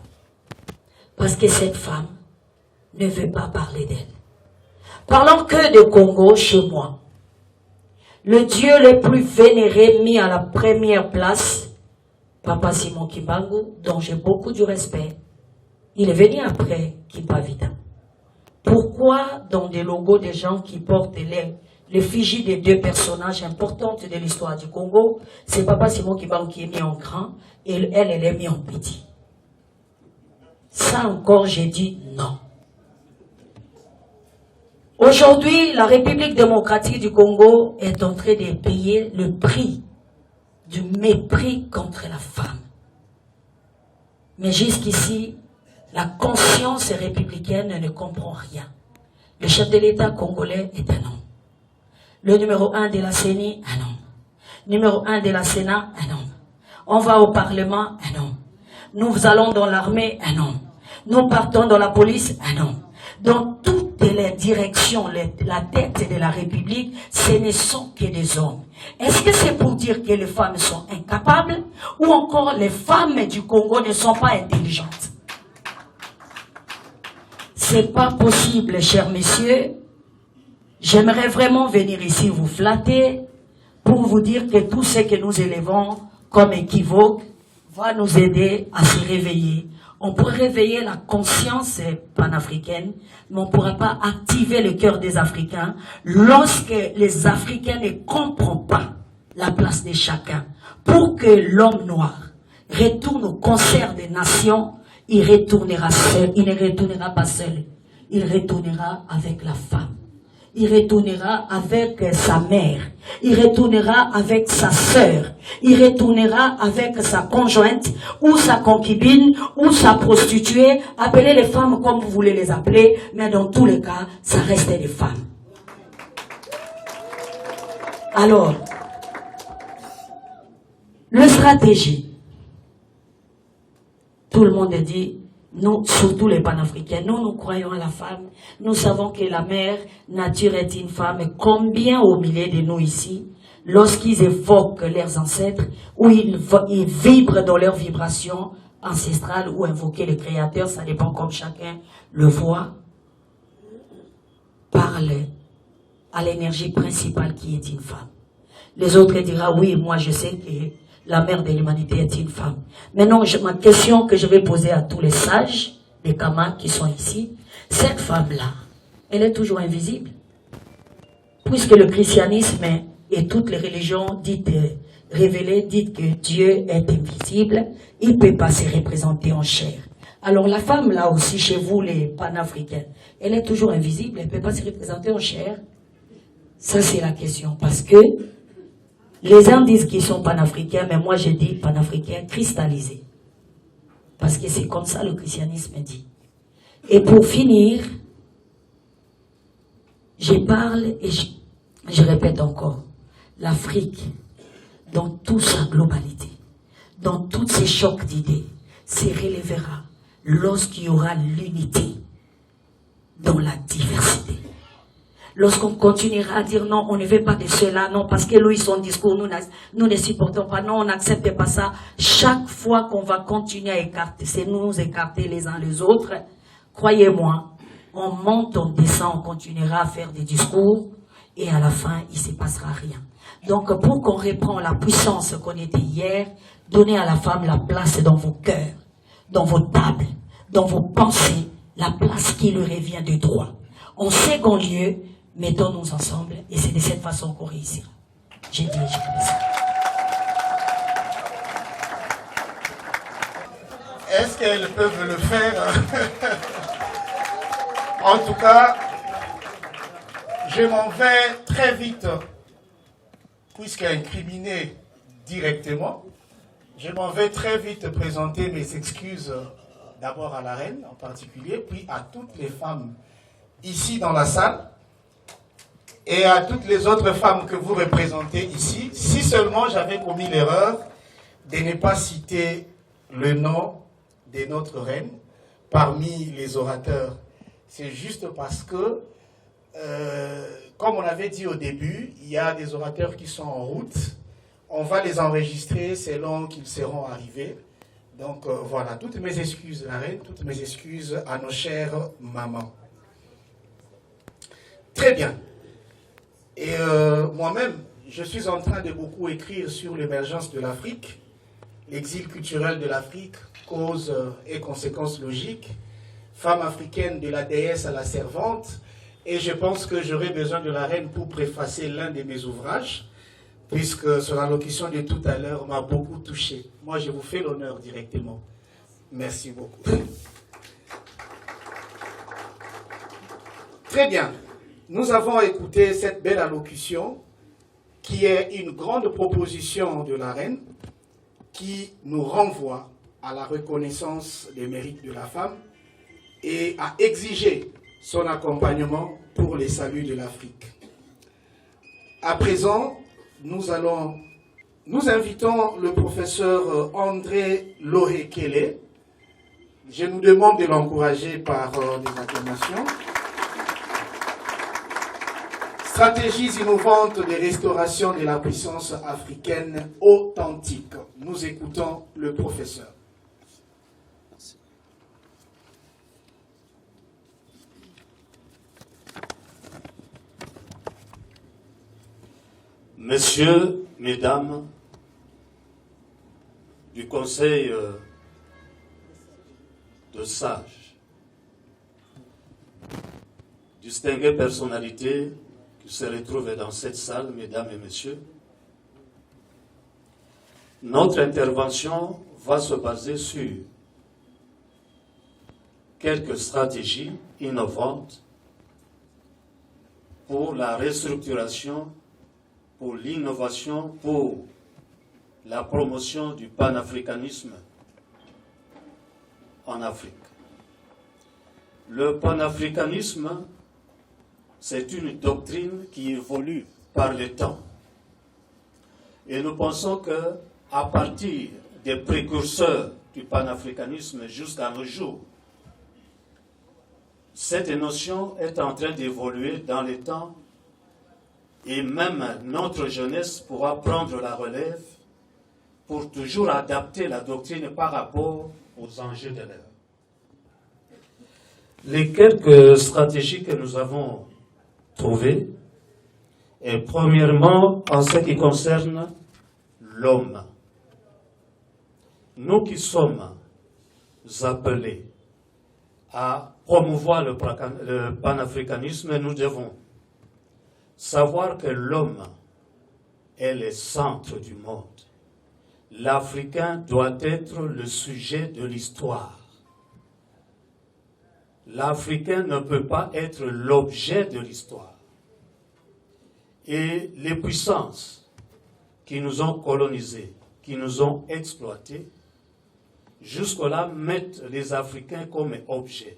Parce que cette femme ne veut pas parler d'elle. Parlons que de Congo chez moi. Le dieu le plus vénéré mis à la première place, Papa Simon Kimbangu, dont j'ai beaucoup de respect, il est venu après Kimpavita. Pourquoi dans des logos des gens qui portent l'effigie des deux personnages importants de l'histoire du Congo, c'est Papa Simon Kimbangu qui est mis en grand et elle est mise en petit. Ça encore, j'ai dit non. Aujourd'hui, la République démocratique du Congo est en train de payer le prix du mépris contre la femme. Mais jusqu'ici, la conscience républicaine ne comprend rien. Le chef de l'État congolais est un homme. Le numéro 1 de la CENI, un homme. Numéro 1 de la Sénat, un homme. On va au Parlement, un homme. Nous allons dans l'armée, un homme. Nous partons dans la police, un homme. Dans toutes les directions, la tête de la République, ce ne sont que des hommes. Est-ce que c'est pour dire que les femmes sont incapables ou encore les femmes du Congo ne sont pas intelligentes? C'est pas possible, chers messieurs. J'aimerais vraiment venir ici vous flatter pour vous dire que tout ce que nous élevons comme équivoque va nous aider à se réveiller. On pourrait réveiller la conscience panafricaine, mais on ne pourra pas activer le cœur des Africains lorsque les Africains ne comprennent pas la place de chacun. Pour que l'homme noir retourne au concert des nations, il retournera seul. Il ne retournera pas seul. Il retournera avec la femme. Il retournera avec sa mère. Il retournera avec sa sœur. Il retournera avec sa conjointe ou sa concubine ou sa prostituée. Appelez les femmes comme vous voulez les appeler, mais dans tous les cas, ça reste des femmes. Alors, la stratégie. Tout le monde dit, nous, surtout les panafricains, nous croyons à la femme. Nous savons que la mère nature est une femme. Et combien au milieu de nous ici, lorsqu'ils évoquent leurs ancêtres, ou ils vibrent dans leur vibration ancestrale, ou invoquer le Créateur, ça dépend comme chacun le voit, parle à l'énergie principale qui est une femme. Les autres diront, oui, moi je sais que la mère de l'humanité est une femme. Maintenant, ma question que je vais poser à tous les sages, les Kamas qui sont ici, cette femme-là, elle est toujours invisible. Puisque le christianisme et toutes les religions dites révélé, dites que Dieu est invisible, il ne peut pas se représenter en chair. Alors la femme, là aussi, chez vous, les panafricains, elle est toujours invisible, elle ne peut pas se représenter en chair. Ça, c'est la question. Parce que les gens disent qu'ils sont panafricains, mais moi, je dis panafricains cristallisés. Parce que c'est comme ça le christianisme dit. Et pour finir, je parle et je répète encore, l'Afrique, dans toute sa globalité, dans tous ses chocs d'idées, se relèvera lorsqu'il y aura l'unité dans la diversité. Lorsqu'on continuera à dire non, on ne veut pas de cela, non, parce que lui, son discours, nous ne supportons pas, non, on n'accepte pas ça. Chaque fois qu'on va continuer à écarter, c'est nous écarter les uns les autres, croyez-moi, on monte, on descend, on continuera à faire des discours, et à la fin, il ne se passera rien. Donc, pour qu'on reprenne la puissance qu'on était hier, donnez à la femme la place dans vos cœurs, dans vos tables, dans vos pensées, la place qui lui revient de droit. En second lieu, mettons-nous ensemble, et c'est de cette façon qu'on réussira. J'ai dit, je fais ça. Est-ce qu'elles peuvent le faire? En tout cas, je m'en vais très vite, puisqu'incriminé directement, je m'en vais très vite présenter mes excuses d'abord à la reine en particulier, puis à toutes les femmes ici dans la salle, et à toutes les autres femmes que vous représentez ici, si seulement j'avais commis l'erreur de ne pas citer le nom de notre reine parmi les orateurs. C'est juste parce que, comme on avait dit au début, il y a des orateurs qui sont en route. On va les enregistrer selon qu'ils seront arrivés. Donc voilà, toutes mes excuses, la reine, toutes mes excuses à nos chères mamans. Très bien. Et moi-même, je suis en train de beaucoup écrire sur l'émergence de l'Afrique, l'exil culturel de l'Afrique, causes et conséquences logiques, femme africaine de la déesse à la servante, et je pense que j'aurai besoin de la reine pour préfacer l'un de mes ouvrages, puisque son allocution de tout à l'heure m'a beaucoup touché. Moi, je vous fais l'honneur directement. Merci beaucoup. Très bien. Nous avons écouté cette belle allocution qui est une grande proposition de la reine qui nous renvoie à la reconnaissance des mérites de la femme et à exiger son accompagnement pour les saluts de l'Afrique. À présent, nous invitons le professeur André Lohekele. Je nous demande de l'encourager par des acclamations. Stratégies innovantes de restauration de la puissance africaine authentique. Nous écoutons le professeur. Merci. Messieurs, mesdames du Conseil de sages, distinguées personnalités qui se retrouvent dans cette salle, mesdames et messieurs, notre intervention va se baser sur quelques stratégies innovantes pour la restructuration, pour l'innovation, pour la promotion du panafricanisme en Afrique. Le panafricanisme, c'est une doctrine qui évolue par le temps. Et nous pensons qu'à partir des précurseurs du panafricanisme jusqu'à nos jours, cette notion est en train d'évoluer dans le temps et même notre jeunesse pourra prendre la relève pour toujours adapter la doctrine par rapport aux enjeux de l'heure. Les quelques stratégies que nous avons trouvées, et premièrement en ce qui concerne l'homme. Nous qui sommes appelés à promouvoir le panafricanisme, nous devons savoir que l'homme est le centre du monde. L'Africain doit être le sujet de l'histoire. L'Africain ne peut pas être l'objet de l'histoire. Et les puissances qui nous ont colonisés, qui nous ont exploités, jusque-là mettent les Africains comme objets.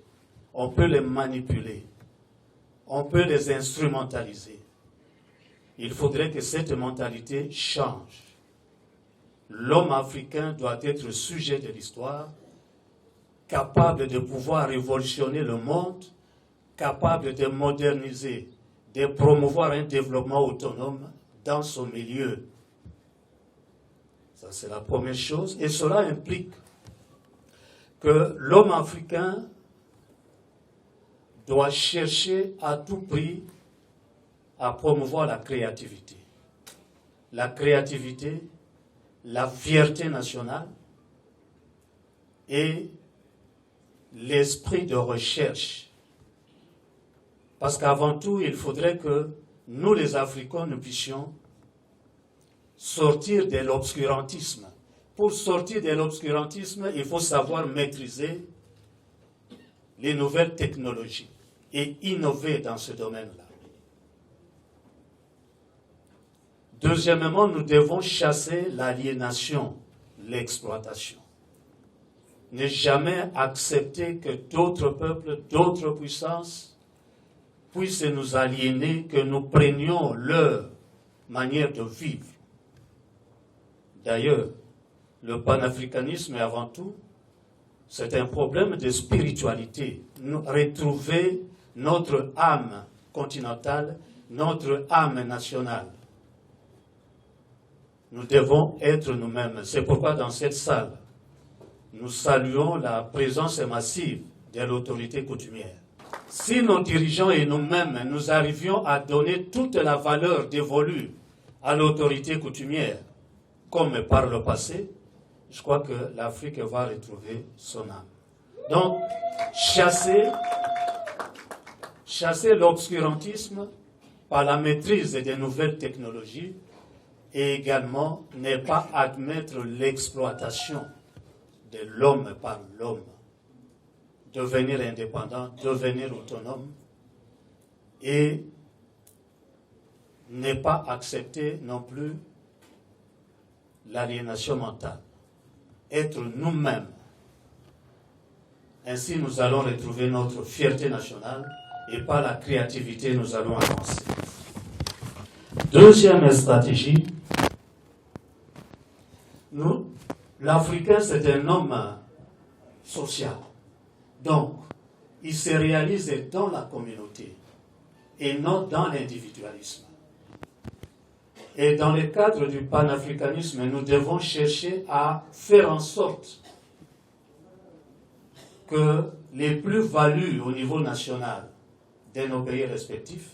On peut les manipuler, on peut les instrumentaliser. Il faudrait que cette mentalité change. L'homme africain doit être sujet de l'histoire, capable de pouvoir révolutionner le monde, capable de moderniser, de promouvoir un développement autonome dans son milieu. Ça, c'est la première chose. Et cela implique que l'homme africain doit chercher à tout prix à promouvoir la créativité. La créativité, la fierté nationale et l'esprit de recherche. Parce qu'avant tout, il faudrait que nous, les Africains, nous puissions sortir de l'obscurantisme. Pour sortir de l'obscurantisme, il faut savoir maîtriser les nouvelles technologies et innover dans ce domaine-là. Deuxièmement, nous devons chasser l'aliénation, l'exploitation. Ne jamais accepter que d'autres peuples, d'autres puissances puissent nous aliéner, que nous prenions leur manière de vivre. D'ailleurs, le panafricanisme est avant tout, c'est un problème de spiritualité. Nous retrouver notre âme continentale, notre âme nationale. Nous devons être nous-mêmes. C'est pourquoi dans cette salle, nous saluons la présence massive de l'autorité coutumière. Si nos dirigeants et nous-mêmes, nous arrivions à donner toute la valeur dévolue à l'autorité coutumière, comme par le passé, je crois que l'Afrique va retrouver son âme. Donc, chasser l'obscurantisme par la maîtrise des nouvelles technologies et également ne pas admettre l'exploitation de l'homme par l'homme. Devenir indépendant, devenir autonome et ne pas accepter non plus l'aliénation mentale. Être nous-mêmes. Ainsi, nous allons retrouver notre fierté nationale et par la créativité, nous allons avancer. Deuxième stratégie, l'Africain, c'est un homme social. Donc, il se réalise dans la communauté et non dans l'individualisme. Et dans le cadre du panafricanisme, nous devons chercher à faire en sorte que les plus-values au niveau national de nos pays respectifs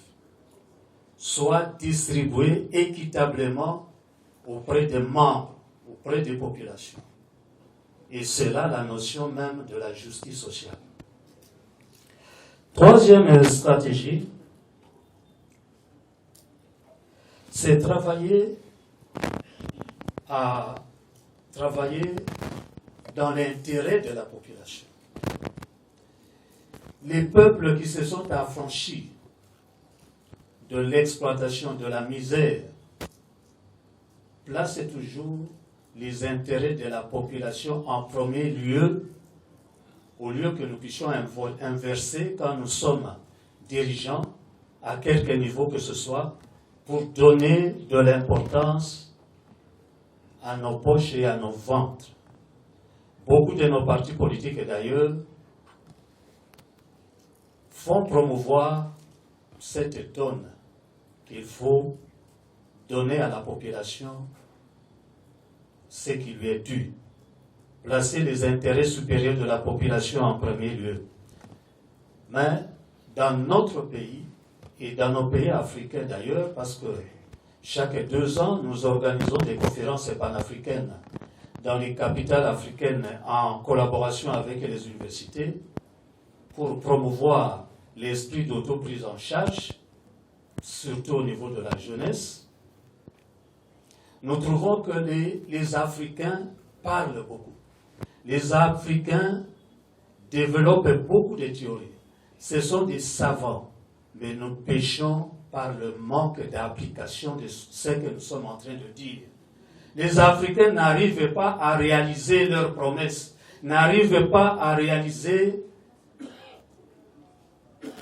soient distribuées équitablement auprès des membres, auprès des populations. Et c'est là la notion même de la justice sociale. Troisième stratégie, c'est travailler dans l'intérêt de la population. Les peuples qui se sont affranchis de l'exploitation, de la misère, placent toujours les intérêts de la population en premier lieu, au lieu que nous puissions inverser quand nous sommes dirigeants, à quelque niveau que ce soit, pour donner de l'importance à nos poches et à nos ventres. Beaucoup de nos partis politiques, d'ailleurs, font promouvoir cette donne qu'il faut donner à la population ce qui lui est dû. Placer les intérêts supérieurs de la population en premier lieu. Mais dans notre pays, et dans nos pays africains d'ailleurs, parce que chaque 2 ans, nous organisons des conférences panafricaines dans les capitales africaines en collaboration avec les universités pour promouvoir l'esprit d'autoprise en charge, surtout au niveau de la jeunesse. nous trouvons que les Africains parlent beaucoup. Les Africains développent beaucoup de théories. Ce sont des savants, mais nous péchons par le manque d'application de ce que nous sommes en train de dire. Les Africains n'arrivent pas à réaliser leurs promesses, n'arrivent pas à réaliser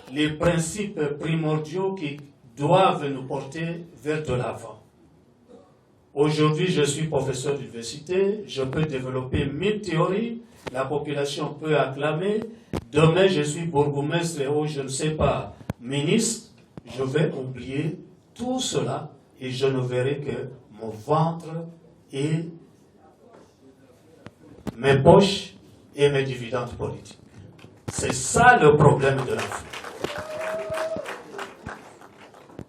les principes primordiaux qui doivent nous porter vers de l'avant. Aujourd'hui, je suis professeur d'université, je peux développer 1000 théories, la population peut acclamer. Demain, je suis bourgmestre ou je ne sais pas, ministre, je vais oublier tout cela et je ne verrai que mon ventre et mes poches et mes dividendes politiques. C'est ça le problème de l'Afrique.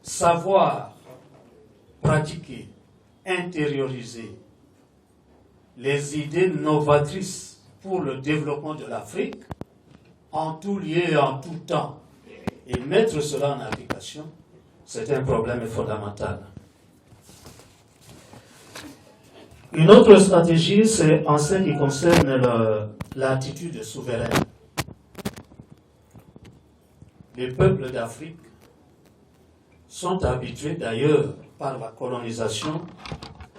Savoir pratiquer, intérioriser les idées novatrices pour le développement de l'Afrique en tout lieu et en tout temps et mettre cela en application, c'est un problème fondamental. Une autre stratégie, c'est en ce qui concerne l'attitude souveraine. Les peuples d'Afrique sont habitués d'ailleurs par la colonisation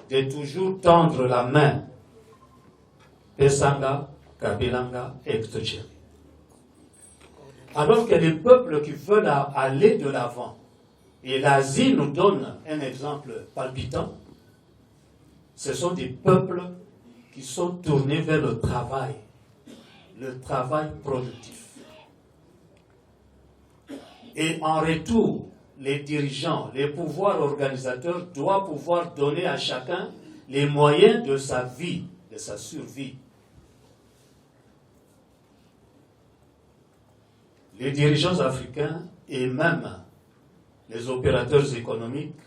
de toujours tendre la main Pesanga, Kabilanga et Ktocheri. Alors que les peuples qui veulent aller de l'avant, et l'Asie nous donne un exemple palpitant, ce sont des peuples qui sont tournés vers le travail productif. Et en retour, les dirigeants, les pouvoirs organisateurs doivent pouvoir donner à chacun les moyens de sa vie, de sa survie. Les dirigeants africains et même les opérateurs économiques,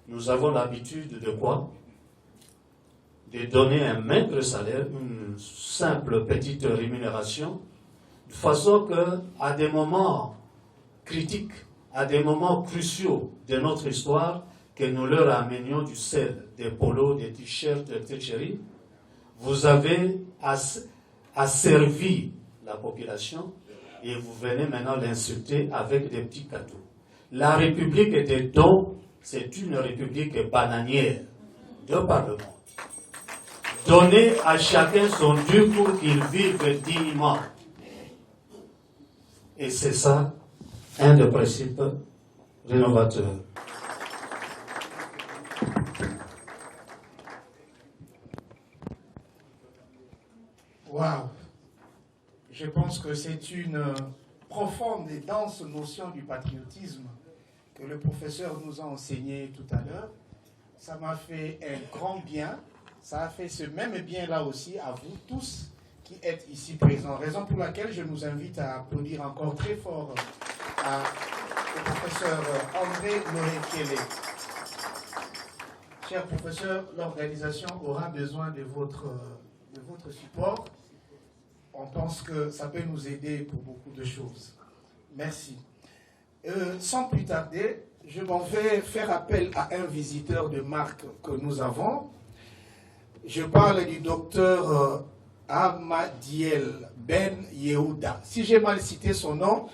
nous avons l'habitude de quoi? De donner un maigre salaire, une simple petite rémunération, de façon qu'à des moments critiques, à des moments cruciaux de notre histoire, que nous leur amenions du sel, des polos, des t-shirts, des t-shirts, vous avez asservi la population et vous venez maintenant l'insulter avec des petits cadeaux. La République des dons, c'est une république bananière de par le monde. Donnez à chacun son dû pour qu'il vive dignement. Et c'est ça, un des principes rénovateurs. Waouh! Je pense que c'est une profonde et dense notion du patriotisme que le professeur nous a enseigné tout à l'heure. Ça m'a fait un grand bien. Ça a fait ce même bien là aussi à vous tous qui êtes ici présents. Raison pour laquelle je nous invite à applaudir encore très fort au professeur André Lorekele. Cher professeur, l'organisation aura besoin de votre support. On pense que ça peut nous aider pour beaucoup de choses. Merci. Sans plus tarder, je m'en vais faire appel à un visiteur de marque que nous avons. Je parle du docteur Ahmadiel Ben Yehuda. Si j'ai mal cité son nom,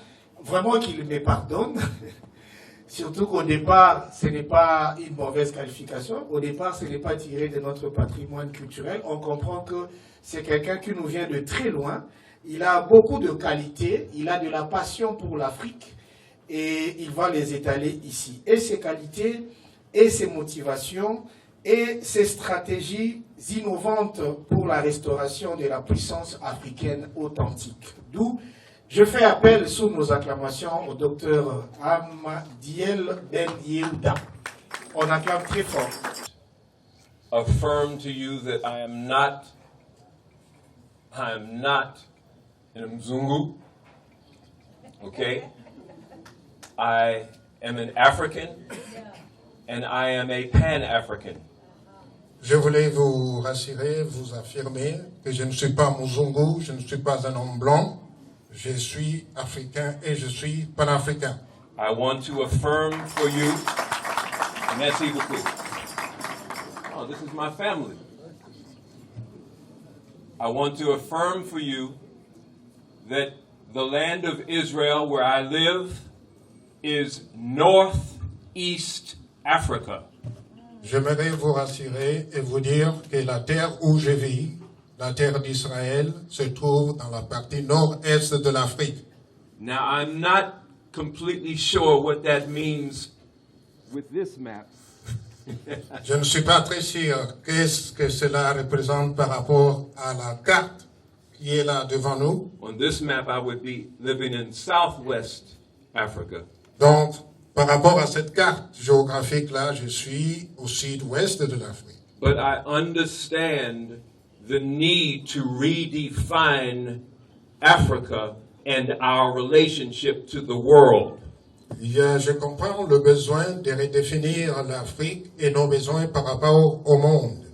vraiment qu'il me pardonne. Surtout qu'au départ, ce n'est pas une mauvaise qualification. Au départ, ce n'est pas tiré de notre patrimoine culturel. On comprend que c'est quelqu'un qui nous vient de très loin. Il a beaucoup de qualités. Il a de la passion pour l'Afrique. Et il va les étaler ici. Et ses qualités, et ses motivations, et ses stratégies innovantes pour la restauration de la puissance africaine authentique. D'où je fais appel sous nos acclamations au docteur Ahmadiel Ben Yehuda. On acclame très fort. Affirm to you that I am not an Mzungu, okay? I am an African, and I am a Pan-African. Je voulais vous rassurer, vous affirmer que je ne suis pas Mzungu, je ne suis pas un homme blanc, je suis africain et je suis panafricain. I want to affirm for you Merci beaucoup. Oh, this is my family. I want to affirm for you that the land of Israel where I live is northeast Africa. J'aimerais vous rassurer et vous dire que la terre où je vis, la terre d'Israël, se trouve dans la partie nord-est de l'Afrique. Now, I'm not completely sure what that means with this map. Je ne suis pas très sûr qu'est-ce que cela représente par rapport à la carte qui est là devant nous. On this map, I would be living in southwest Africa. Donc, par rapport à cette carte géographique-là, je suis au sud-ouest de l'Afrique. But I understand the need to redefine Africa and our relationship to the world. Je comprends le besoin de redéfinir l'Afrique et nos besoins par rapport au monde.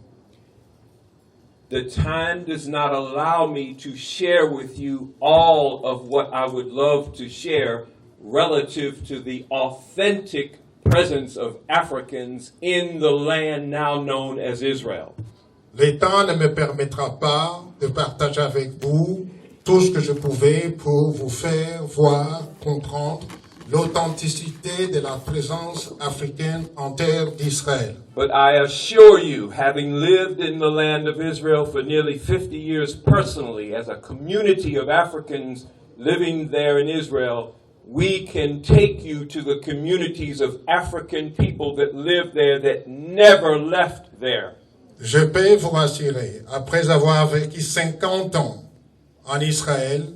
The time does not allow me to share with you all of what I would love to share relative to the authentic presence of Africans in the land now known as Israel. Le temps ne me permettra pas de partager avec vous tout ce que je pouvais pour vous faire voir, comprendre l'authenticité de la présence africaine en terre d'Israël. But I assure you, having lived in the land of Israel for nearly 50 years personally, as a community of Africans living there in Israel, we can take you to the communities of African people that live there that never left there. Je peux vous rassurer, après avoir vécu 50 ans en Israël,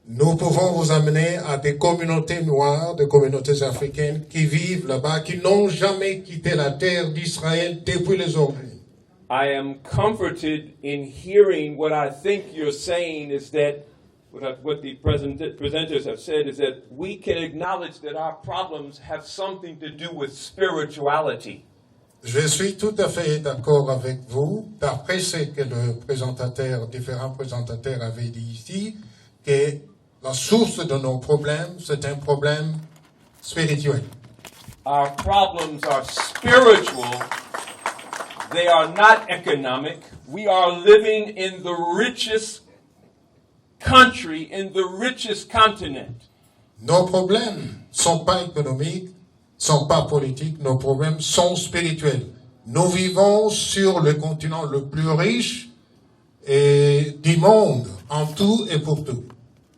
nous pouvons vous amener à des communautés noires, des communautés africaines qui vivent là-bas, qui n'ont jamais quitté la terre d'Israël depuis les origines. I am comforted in hearing what I think you're saying is that, what the presenters have said is that we can acknowledge that our problems have something to do with spirituality. Je suis tout à fait d'accord avec vous, d'après ce que différents présentateurs avaient dit ici, que la source de nos problèmes, c'est un problème spirituel. Our problems are spiritual. They are not economic. We are living in the richest country, in the richest continent. Nos problèmes ne sont pas économiques, ne sont pas politiques, nos problèmes sont spirituels. Nous vivons sur le continent le plus riche du monde, en tout et pour tout.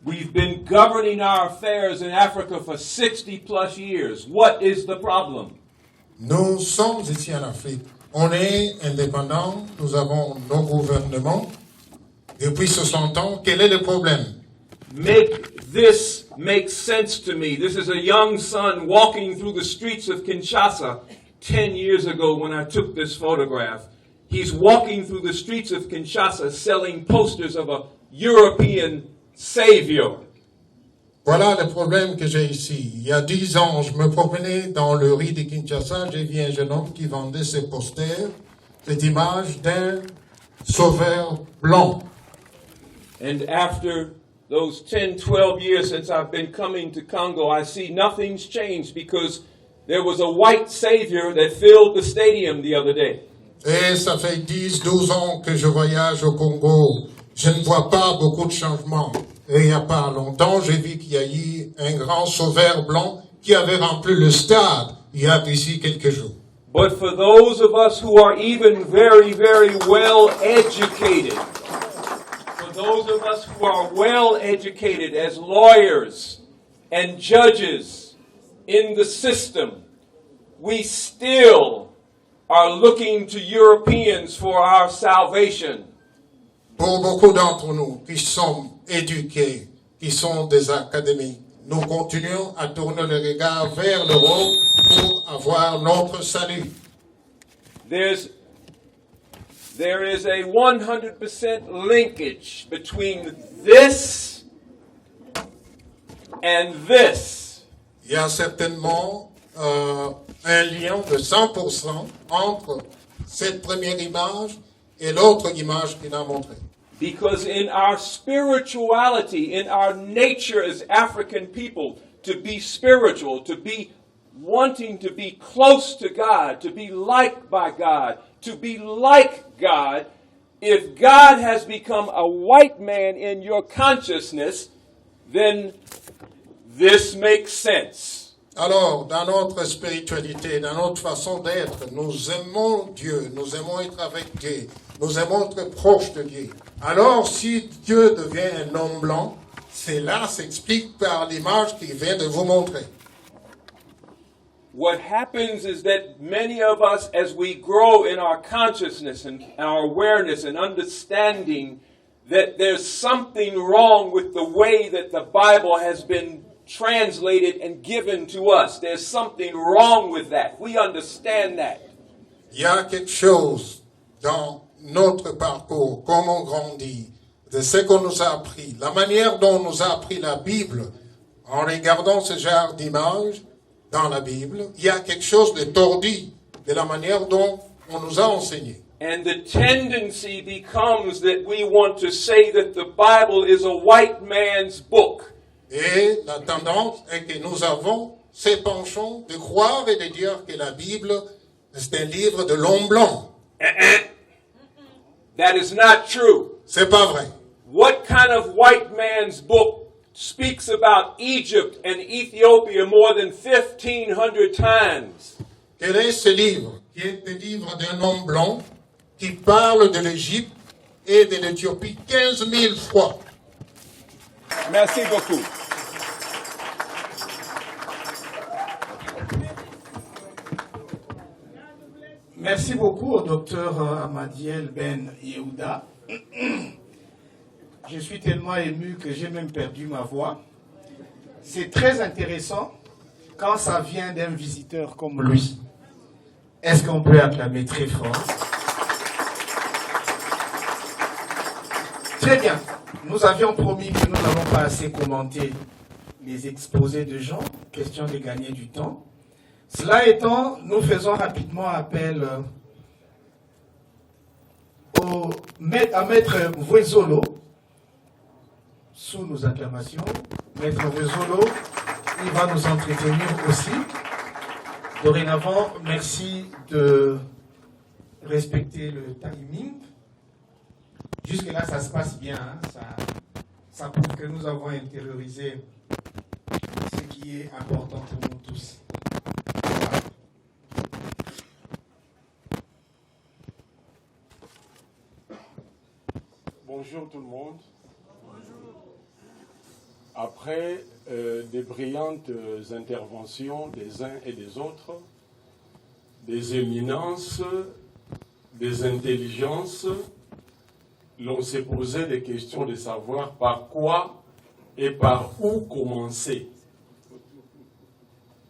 We've been governing our affairs in Africa for 60 plus years. What is the problem? Nous sommes ici en Afrique. On est indépendants, nous avons nos gouvernements depuis 60 ans. Quel est le problème? Make this make sense to me. This is a young son walking through the streets of Kinshasa 10 years ago when I took this photograph. He's walking through the streets of Kinshasa selling posters of a European Savior. Voilà le problème que j'ai ici. Il y a 10 ans, je me promenais dans le riz de Kinshasa. J'ai vu un jeune homme qui vendait ses posters, cette image d'un sauveur blanc. And after those 10, 12 years since I've been coming to Congo, I see nothing's changed because there was a white savior that filled the stadium the other day. Et ça fait 10, 12 ans que je voyage au Congo. Je ne vois pas beaucoup de changements. Et il n'y a pas longtemps, j'ai vu qu'il y a eu un grand sauveur blanc qui avait rempli le stade il y a d'ici quelques jours. But for those of us who are even very, very well educated, for those of us who are well educated as lawyers and judges in the system, we still are looking to Europeans for our salvation. Pour beaucoup d'entre nous qui sommes éduqués, qui sont des académiques, nous continuons à tourner le regard vers l'Europe pour avoir notre salut. There is a 100% linkage between this and this. Il y a certainement un lien de 100% entre cette première image et l'autre image qu'il a montrée. Because in our spirituality, in our nature as African people, to be spiritual, to be wanting to be close to God, to be liked by God, to be like God, if God has become a white man in your consciousness, then this makes sense. Alors, dans notre spiritualité, dans notre façon d'être, nous aimons Dieu, nous aimons être avec Dieu, nous aimons être proches de Dieu. Alors, si Dieu devient un homme blanc, cela s'explique par l'image qu'il vient de vous montrer. What happens is that many of us, as we grow in our consciousness and our awareness and understanding that there's something wrong with the way that the Bible has been translated and given to us. There's something wrong with that. We understand that. Il y a quelque chose dans notre parcours, comme on grandit, de ce qu'on nous a appris, la manière dont on nous a appris la Bible, en regardant ce genre d'image dans la Bible, il y a quelque chose de tordu de la manière dont on nous a enseigné. And the tendency becomes that we want to say that the Bible is a white man's book. Et la tendance est que nous avons ces penchants de croire et de dire que la Bible c'est un livre de l'homme blanc. That is not true. C'est pas vrai. What kind of white man's book speaks about Egypt and Ethiopia more than 1,500 times? Quel est ce livre qui est le livre d'un homme blanc qui parle de l'Égypte et de l'Éthiopie 15 000 fois? Merci beaucoup. Merci beaucoup au docteur Ahmadiel Ben Yehuda. Je suis tellement ému que j'ai même perdu ma voix. C'est très intéressant quand ça vient d'un visiteur comme lui. Est-ce qu'on peut acclamer très fort? Très bien. Nous avions promis que nous n'allons pas assez commenter les exposés de gens, question de gagner du temps. Cela étant, nous faisons rapidement appel à Maître Vuezolo, sous nos acclamations. Maître Vuezolo, il va nous entretenir aussi. Dorénavant, merci de respecter le timing. Jusque-là, ça se passe bien. Hein? Ça prouve que nous avons intériorisé ce qui est important pour nous tous. Bonjour tout le monde. Bonjour. Après des brillantes interventions des uns et des autres, des éminences, des intelligences, l'on s'est posé des questions de savoir par quoi et par où commencer.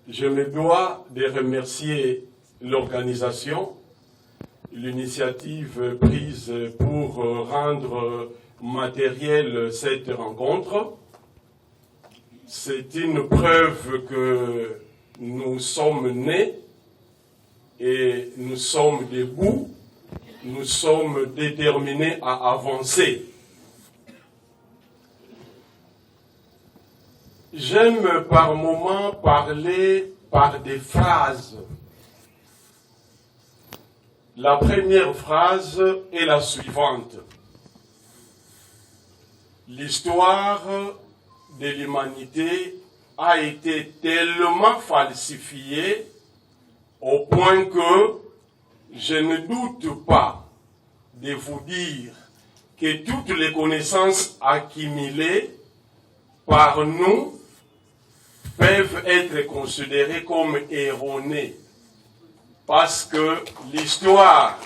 Je me dois de remercier l'organisation, l'initiative prise pour rendre matérielle cette rencontre. C'est une preuve que nous sommes nés et nous sommes debout, nous sommes déterminés à avancer. J'aime par moments parler par des phrases. La première phrase est la suivante. L'histoire de l'humanité a été tellement falsifiée au point que je ne doute pas de vous dire que toutes les connaissances accumulées par nous peuvent être considérées comme erronées. Parce que l'histoire,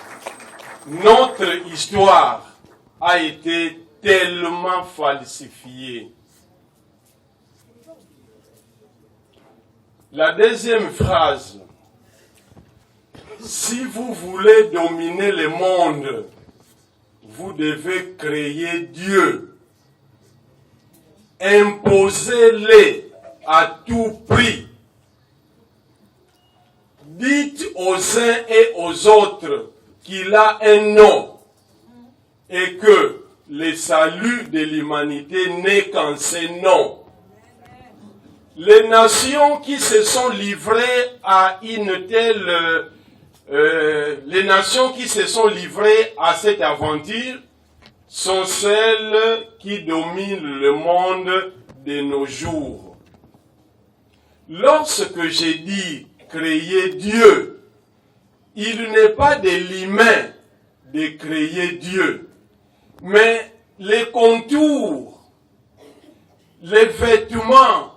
notre histoire, a été tellement falsifiée. La deuxième phrase, si vous voulez dominer le monde, vous devez créer Dieu. Imposez-le à tout prix. Dites aux uns et aux autres qu'il a un nom et que le salut de l'humanité n'est qu'en ce nom. les nations qui se sont livrées à une telle... les nations qui se sont livrées à cette aventure sont celles qui dominent le monde de nos jours. Lorsque j'ai dit créer Dieu, il n'est pas de l'humain de créer Dieu, mais les contours, les vêtements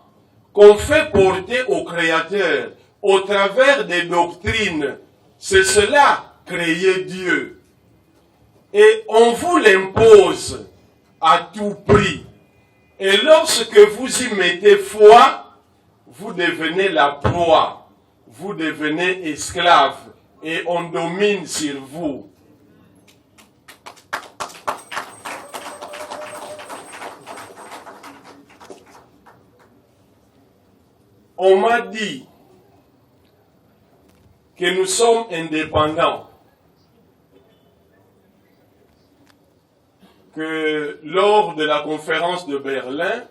qu'on fait porter au Créateur au travers des doctrines, c'est cela, créer Dieu. Et on vous l'impose à tout prix. Et lorsque vous y mettez foi, vous devenez la proie, vous devenez esclave, et on domine sur vous. On m'a dit que nous sommes indépendants, que lors de la conférence de Berlin,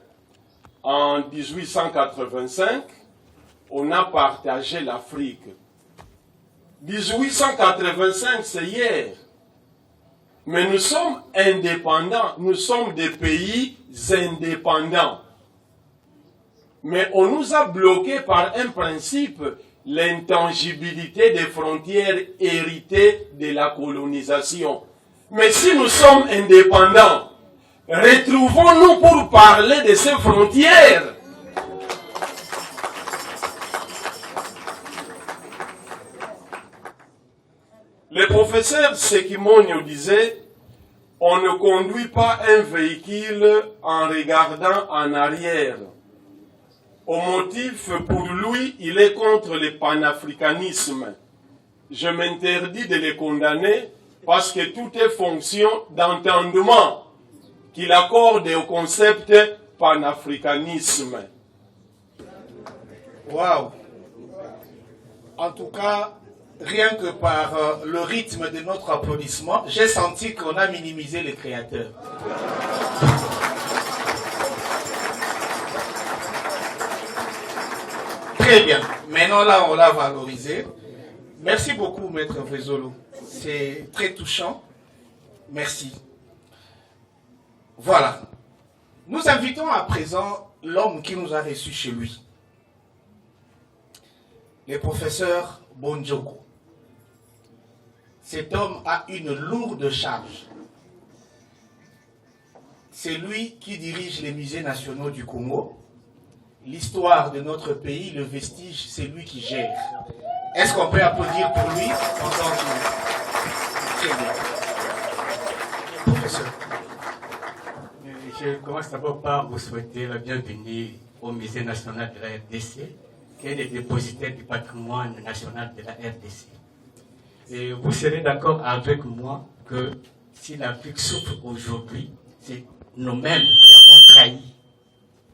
en 1885, on a partagé l'Afrique. 1885, c'est hier. Mais nous sommes indépendants, nous sommes des pays indépendants. Mais on nous a bloqués par un principe, l'intangibilité des frontières héritées de la colonisation. Mais si nous sommes indépendants, retrouvons-nous pour parler de ces frontières. Le professeur Sekimonyo disait, on ne conduit pas un véhicule en regardant en arrière. Au motif, pour lui, il est contre le panafricanisme. Je m'interdis de le condamner parce que tout est fonction d'entendement qu'il accorde au concept panafricanisme. Waouh! En tout cas, rien que par le rythme de notre applaudissement, j'ai senti qu'on a minimisé les créateurs. Très bien. Maintenant, là, on l'a valorisé. Merci beaucoup, Maître Vézolo. C'est très touchant. Merci. Voilà. Nous invitons à présent l'homme qui nous a reçus chez lui. Le professeur Bonjoko. Cet homme a une lourde charge. C'est lui qui dirige les musées nationaux du Congo. L'histoire de notre pays, le vestige, c'est lui qui gère. Est-ce qu'on peut applaudir pour lui pendant qu'il... Très bien. Professeur. Je commence d'abord par vous souhaiter la bienvenue au Musée national de la RDC, qui est le dépositaire du patrimoine national de la RDC. Et vous serez d'accord avec moi que si l'Afrique souffre aujourd'hui, c'est nous-mêmes qui avons trahi.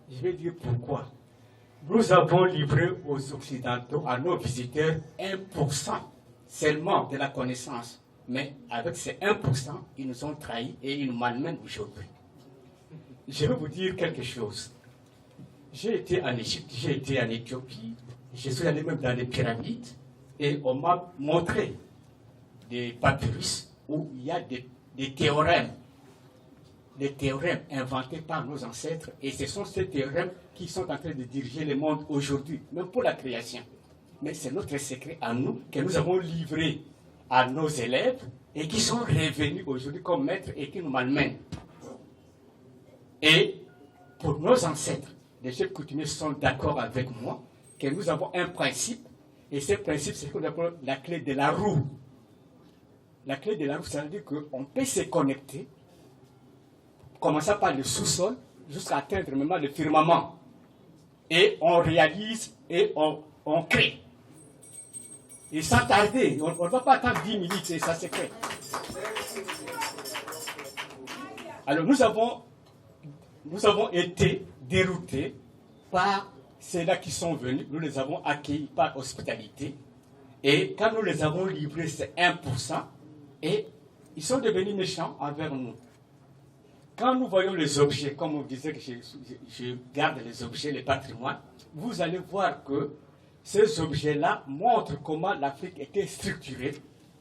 Je vais dire pourquoi. Nous avons livré aux Occidentaux, à nos visiteurs, 1% seulement de la connaissance. Mais avec ces 1%, ils nous ont trahis et ils nous malmènent aujourd'hui. Je vais vous dire quelque chose. J'ai été en Égypte, j'ai été en Éthiopie, je suis allé même dans les pyramides et on m'a montré des papyrus où il y a des théorèmes. Des théorèmes inventés par nos ancêtres, et ce sont ces théorèmes qui sont en train de diriger le monde aujourd'hui, même pour la création. Mais c'est notre secret à nous, que nous avons livré à nos élèves, et qui sont revenus aujourd'hui comme maîtres et qui nous malmènent. Et pour nos ancêtres, les chefs coutumiers sont d'accord avec moi, que nous avons un principe, et ce principe, c'est ce qu'on appelle la clé de la roue. La clé de la roue, ça veut dire qu'on peut se connecter, commençant par le sous-sol, jusqu'à atteindre même le firmament. Et on réalise et on crée. Et sans tarder, on ne va pas attendre 10 minutes et ça se crée. Alors nous avons été déroutés par ceux-là qui sont venus. Nous les avons accueillis par hospitalité. Et quand nous les avons livrés, c'est 1%. Et ils sont devenus méchants envers nous. quand nous voyons les objets, comme on disait que je garde les objets, les patrimoines, vous allez voir que ces objets-là montrent comment l'Afrique était structurée,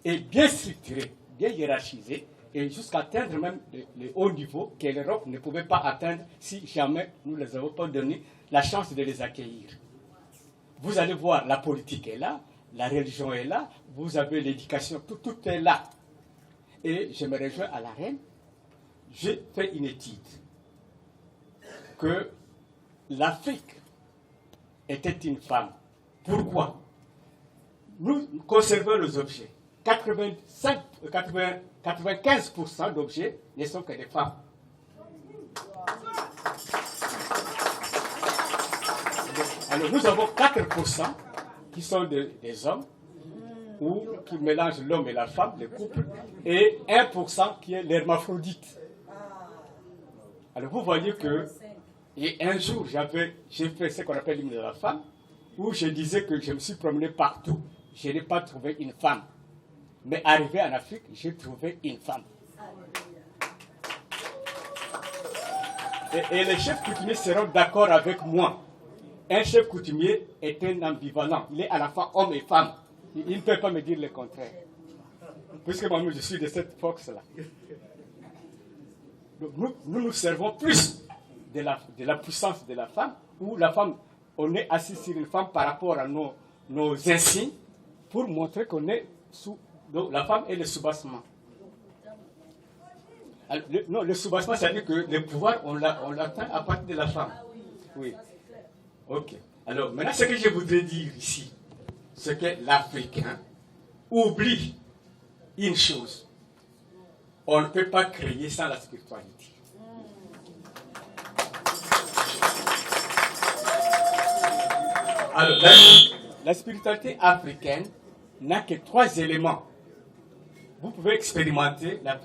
et bien structurée, bien hiérarchisée, et jusqu'à atteindre même les hauts niveaux que l'Europe ne pouvait pas atteindre si jamais nous ne les avons pas donné la chance de les accueillir. Vous allez voir, la politique est là, la religion est là, vous avez l'éducation, tout est là. Et je me rejoins à la reine, j'ai fait une étude que l'Afrique était une femme. Pourquoi? Nous conservons les objets. 95% d'objets ne sont que des femmes. Alors nous avons 4% qui sont des hommes, ou qui mélangent l'homme et la femme, les couples, et 1% qui est l'hermaphrodite. Alors vous voyez que, et un jour j'ai fait ce qu'on appelle l'hymne de la femme, où je disais que je me suis promené partout. Je n'ai pas trouvé une femme. Mais arrivé en Afrique, j'ai trouvé une femme. Et les chefs coutumiers seront d'accord avec moi. Un chef coutumier est un ambivalent. Il est à la fois homme et femme. Il ne peut pas me dire le contraire. Puisque moi, je suis de cette force-là. Donc nous servons plus de la puissance de la femme, où la femme, on est assis sur une femme par rapport à nos insignes, pour montrer qu'on est sous... Donc la femme est le soubassement. Alors, le soubassement, c'est-à-dire que le pouvoir, on l'atteint à partir de la femme. Oui. Ok. Alors, maintenant, ce que je voudrais dire ici, c'est que l'Africain oublie une chose. On ne peut pas créer sans la spiritualité. Alors, la spiritualité africaine n'a que 3 éléments. Vous pouvez expérimenter la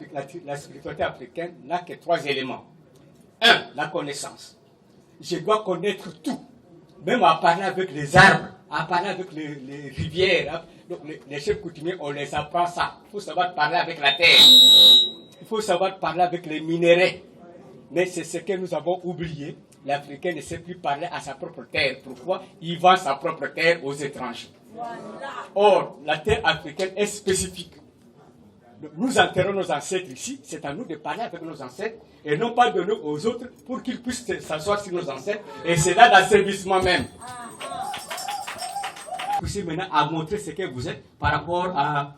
spiritualité africaine n'a que 3 éléments. 1, la connaissance. Je dois connaître tout. Même à parler avec les arbres, à parler avec les rivières. Donc les chefs coutumiers, on les apprend ça. Il faut savoir parler avec la terre. Il faut savoir parler avec les minéraux. Mais c'est ce que nous avons oublié. L'Africain ne sait plus parler à sa propre terre. Pourquoi? Il vend sa propre terre aux étrangers. Or, la terre africaine est spécifique. Donc, nous enterrons nos ancêtres ici. C'est à nous de parler avec nos ancêtres et non pas donner aux autres pour qu'ils puissent s'asseoir sur nos ancêtres. Et c'est là l'asservissement même. Vous pouvez maintenant à montrer ce que vous êtes par rapport à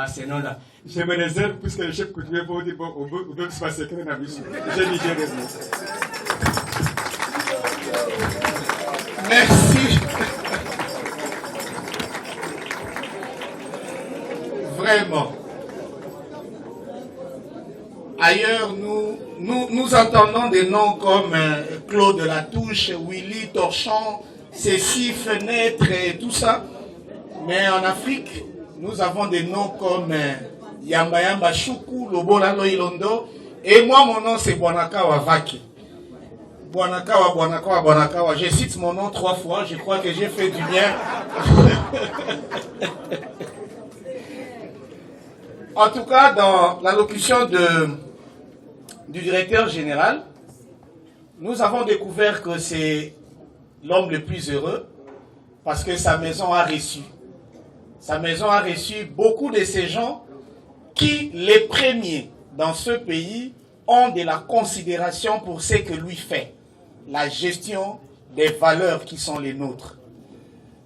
ces noms-là. Je me réserve, puisque les chefs coutumiers vont dire, bon, on veut se passer que dans mission. J'ai dit, j'ai raison. Merci. Vraiment. Ailleurs, nous entendons des noms comme Claude Latouche, Willy Torchon, Cécile Fenêtre et tout ça. Mais en Afrique, nous avons des noms comme Yamba Yamba Choukou, Lobola Loilondo. Et moi, mon nom, c'est Bwanakawa Vaki. Bwanakawa. Je cite mon nom 3 fois. Je crois que j'ai fait du bien. En tout cas, dans l'allocution du directeur général, nous avons découvert que c'est l'homme le plus heureux parce que sa maison a reçu. Sa maison a reçu beaucoup de ces gens qui, les premiers dans ce pays, ont de la considération pour ce que lui fait, la gestion des valeurs qui sont les nôtres.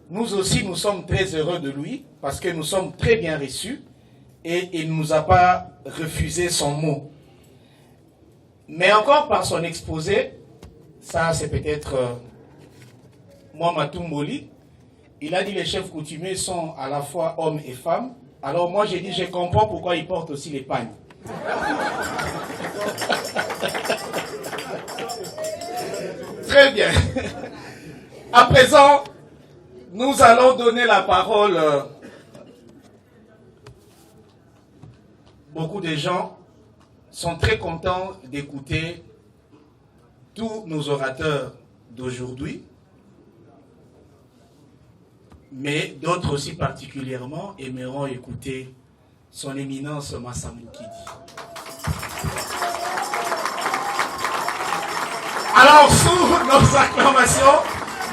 Nous aussi, nous sommes très heureux de lui parce que nous sommes très bien reçus et il ne nous a pas refusé son mot. Mais encore par son exposé, ça c'est peut-être moi Matumboli, il a dit les chefs coutumiers sont à la fois hommes et femmes. Alors moi j'ai dit je comprends pourquoi ils portent aussi les pagnes. Très bien. À présent, nous allons donner la parole. Beaucoup de gens sont très contents d'écouter tous nos orateurs d'aujourd'hui, mais d'autres aussi particulièrement aimeront écouter son éminence Massamboukidi. Alors, sous nos acclamations,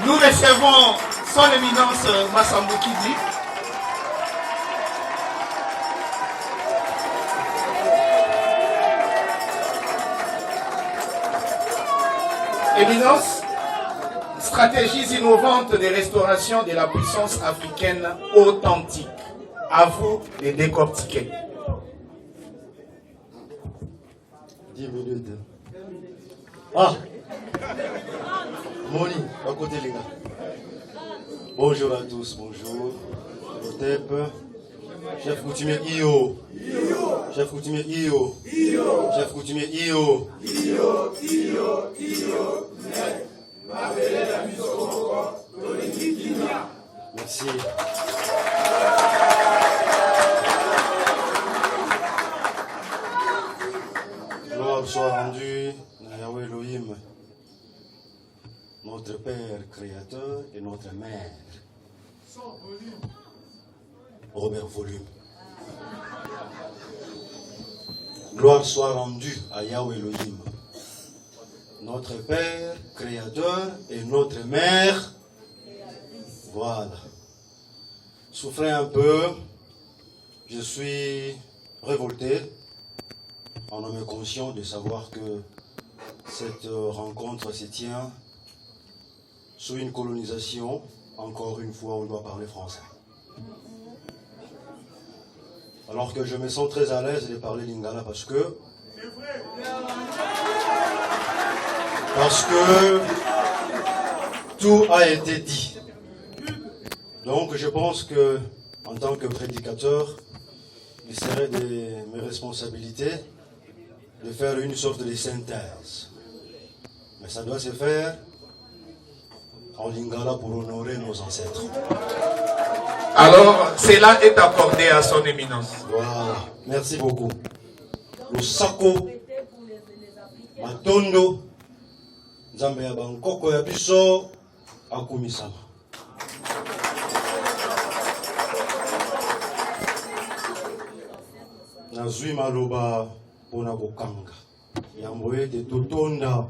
nous recevons son éminence Massambou Kidi. Éminence, stratégies innovantes de restauration de la puissance africaine authentique. À vous de décortiquer. 10 minutes. Ah! Moni, à côté les gars. Bonjour à tous, bonjour. Otep. Chef coutumier Io. Chef coutumier Io. Chef coutumier Io. Merci. Gloire soit rendue à Yahweh Elohim, notre Père créateur et notre Mère. Robert Volume. Gloire soit rendue à Yahweh Elohim, notre Père créateur et notre Mère. Voilà. Souffrez un peu. Je suis révolté en homme conscient de savoir que cette rencontre se tient sous une colonisation. Encore une fois, on doit parler français. Alors que je me sens très à l'aise de parler lingala parce que tout a été dit. Donc je pense que en tant que prédicateur, il serait de mes responsabilités de faire une sorte de synthèse. Mais ça doit se faire en lingala pour honorer nos ancêtres. Alors, cela est accordé à son éminence. Voilà, merci beaucoup. Le Sako, Matondo, Nzambe ya Bangkoko ya biso, akumisama. Nazwi maloba pona kokanga. Yambo ete totonda.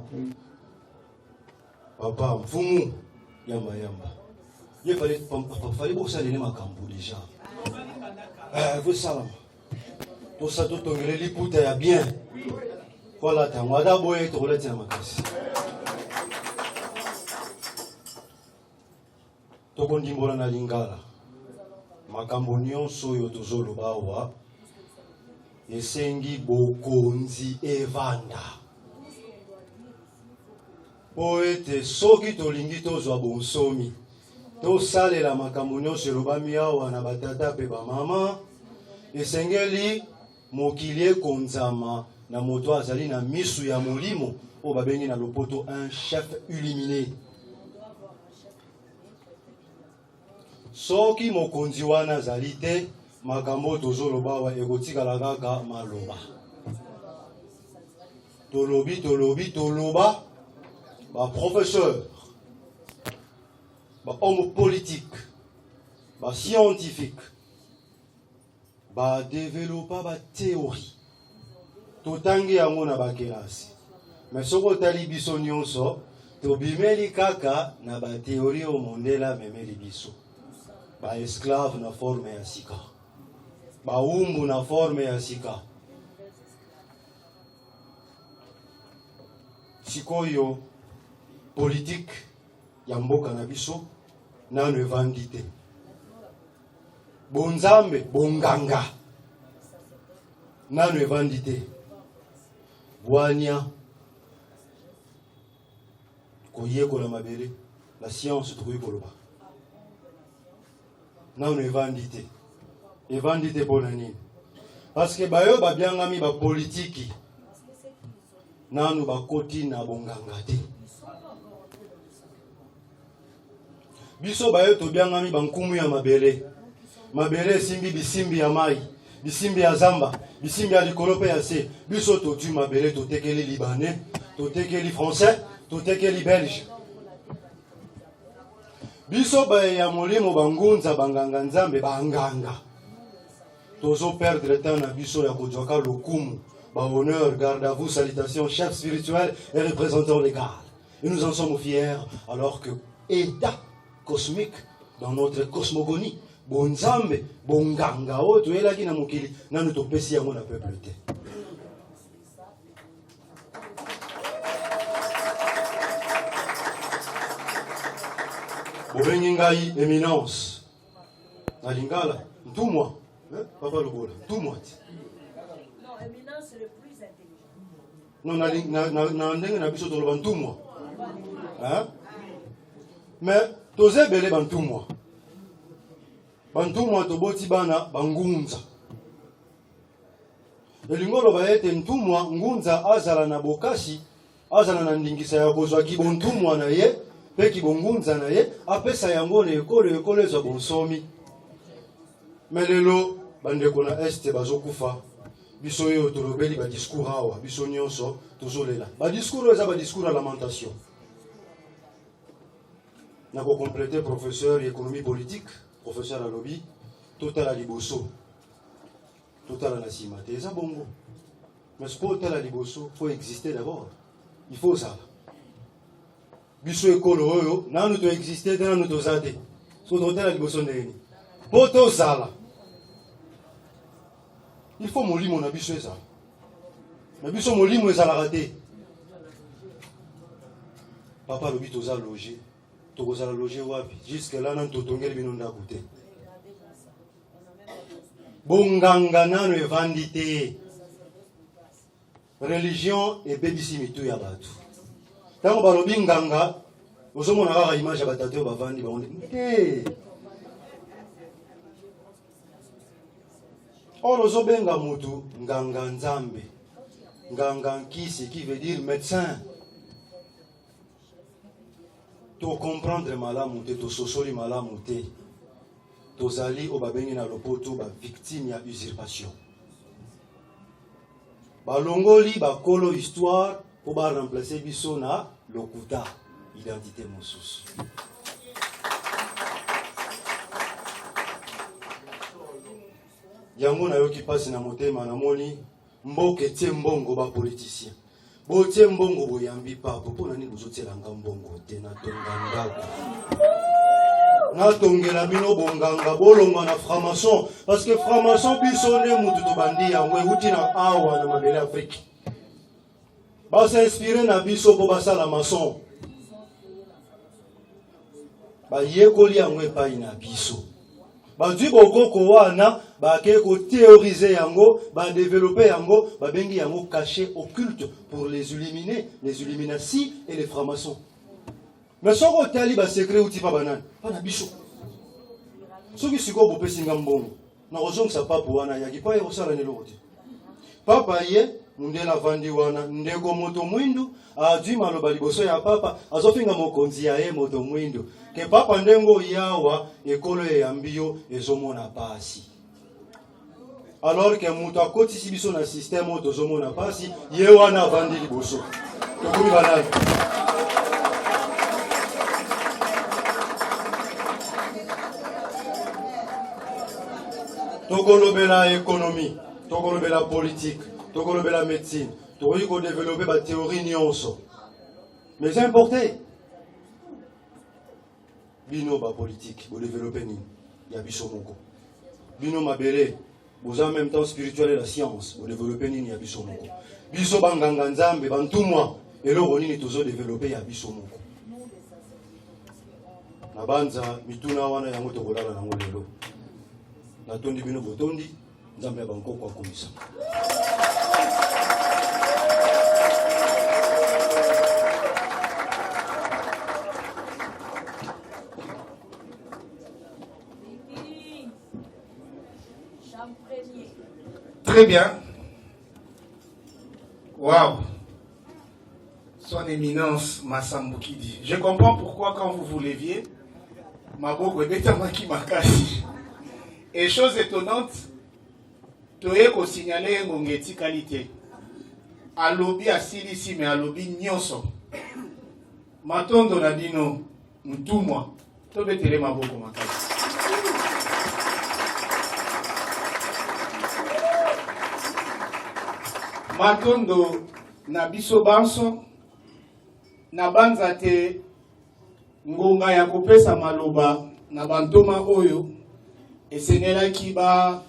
Papa mfumu, yamba. Il fallait que ça ait makambo déjà. Vous savez, tout ça, tout le monde est bien. Voilà, tu as d'abord été relatif à ma classe. Tout le monde est na lingala. Makambo nyonso yo tozoloba wa. Esengi bokonzi evanda. Poete soki tolingi tozwa bonsomi. To sale la makambo nyonso elobami awa na batata pe bamama esengeli mokili ekonzama na moto azali na misu ya molimo oyo babengi na lopoto un chef illuminé. Soki mokonzi wana azali te makambo tozoloba awa ekotikala kaka maloba. Toloba ba professeur, ba homme politique, ba scientifique, ba développer ba théorie. Totangi yango na ba kelasi. Mais soko tali biso nyonso, to bimeli kaka na ba théorie o mondela memeli biso. Ba esclave na forme ya sika. Ba umbu na forme ya sika. Sikoyo politique ya mboka na biso nano evandi te. Bonzambe bonganga nano evandi te. Bwania koyekola mabele la science tokoki koloba nano evandi te. Evandi te pona nini? Parce que bayo babiangami ba politiki nanu bakoti na bonganga te. Biso bayo tobiangami bankumu ya mabele. Mabele simbi bisimbi ya mai, bisimbi ya zamba, bisimbi ya likolope ya se. Biso totu mabele totekeli libanais, totekeli français, totekeli belge. Biso bayo ya molimo bangunza banganga nzambe banganga. Tozo perdre temps na biso ya kodjoka lokumu. Honneur, garde à vous, salutations, chef spirituel et représentant légal. Et nous en sommes fiers, alors que état cosmique dans notre cosmogonie, bonzambe, bonganga, tu es là qui n'a mokili, n'a nous topesi à mon peuple. Bobengingai éminence. Na lingala, tout moi. Papa Lobola, tout moi. Non, éminence c'est le plus intelligent. Non, na biso to le tout moi. Hein? Mais toze belé bantu moi. Bantu moi to boti bana bangunza. Elingolo ba ete ntu moi ngunza azala na bokasi, azala na ndingisa ya kozwa kibontu moi na ye. Peki bongunza na ye apesa yango na ekolo za bonsomi melelo bandeko na este bazokufa biso yo tolobeli ba discours awa biso nyonso tozolela ba discours eza ba discours à lamentation na ko compléter professeur d'économie politique professeur à lobby total à liboso total à la simate eza bongo mais pour total à liboso faut exister d'abord il faut ça. Biso ekolo oyo nanu to exister nanu to zate so to tela liboso ndeni poto zala il faut molimo na biso ezala na biso molimo ezala raté papa lobi to za loger to kozala loger wapi jusque là nan to tongeli bino ndako te bonganga nanu evandi te religion ebebisi mitu ya bato. Tant que balobi nganga, vous avez une image à bataille bavandi baondi. On nous obenga mutu nganga nzambe, nganga nkisi qui veut dire médecin. To comprendre malamu te, to sosoli malamu te, to zali o babengi na lopoto ba victime ya usurpation. Balongoli bakolo histoire. Pour remplacer biso na lokuta identité mosusu. Yango na yoki pasi na motema na moni mboke tie mbongo ba politicien. Bo tie mbongo boyambi papa pona nini bozotelanga mbongo te na tonga ndako. Na tongela bino bonganga bolongwa na franc-maçon parce que franc-maçon biso ne mutu to bandi yango euti na awa na mabele Afrique. Ba s'inspirer na biso po basala maçon. Ba yekoli yango epai na biso. Ba dwi bokoko wana ba ke ko théoriser yango, ba développer yango, ba bengi yango caché occulte pour les éliminer, les illuminati et les francs-maçons. Mais soko tali ba secret uti pa banane, pa na biso. Soki siko bo pesinga mbongo. Na ozong sa papa wana yaki pa yosala ne lokote. Papa ye Mundela vandi wana ndeko moto mwindu adwi maloba liboso ya papa azofinga mokonzi ya ye moto mwindu ke papa ndengo yawa ekolo ya mbio ezomona pasi alors que muto akoti si biso na système oto zomona pasi ye wana vandi liboso tokumi banani tokolobela économie tokolobela politique tokolobela la médecine, tokolobela développer la théorie nyonso. Mais c'est important. Bino ba politique, vous développer ni ya biso moko. Bino mabele, vous en même temps spirituel et la science, vous développer ni ya biso moko. Biso banganga nzambe bantumwa, eloko nini tozo développer ya biso moko. Na banza mituna wana yango tokolala nango lelo. Na tondi bino botondi, nzambe ya banko kwa komisa. Très bien. Waouh. Son éminence Massambouki dit. Je comprends pourquoi quand vous vous leviez, Maboko Betamaki Makasi. Et chose étonnante, Toeko signalé Ngongeti qualité. À lobby à Silisi, mais à lobby Nyonso. Matondo Nadino, tout moi. Tobetele Maboko Makasi. Matondo na biso banso na banza te ngonga ya kopesa maloba na bantoma oyo esengelaki ba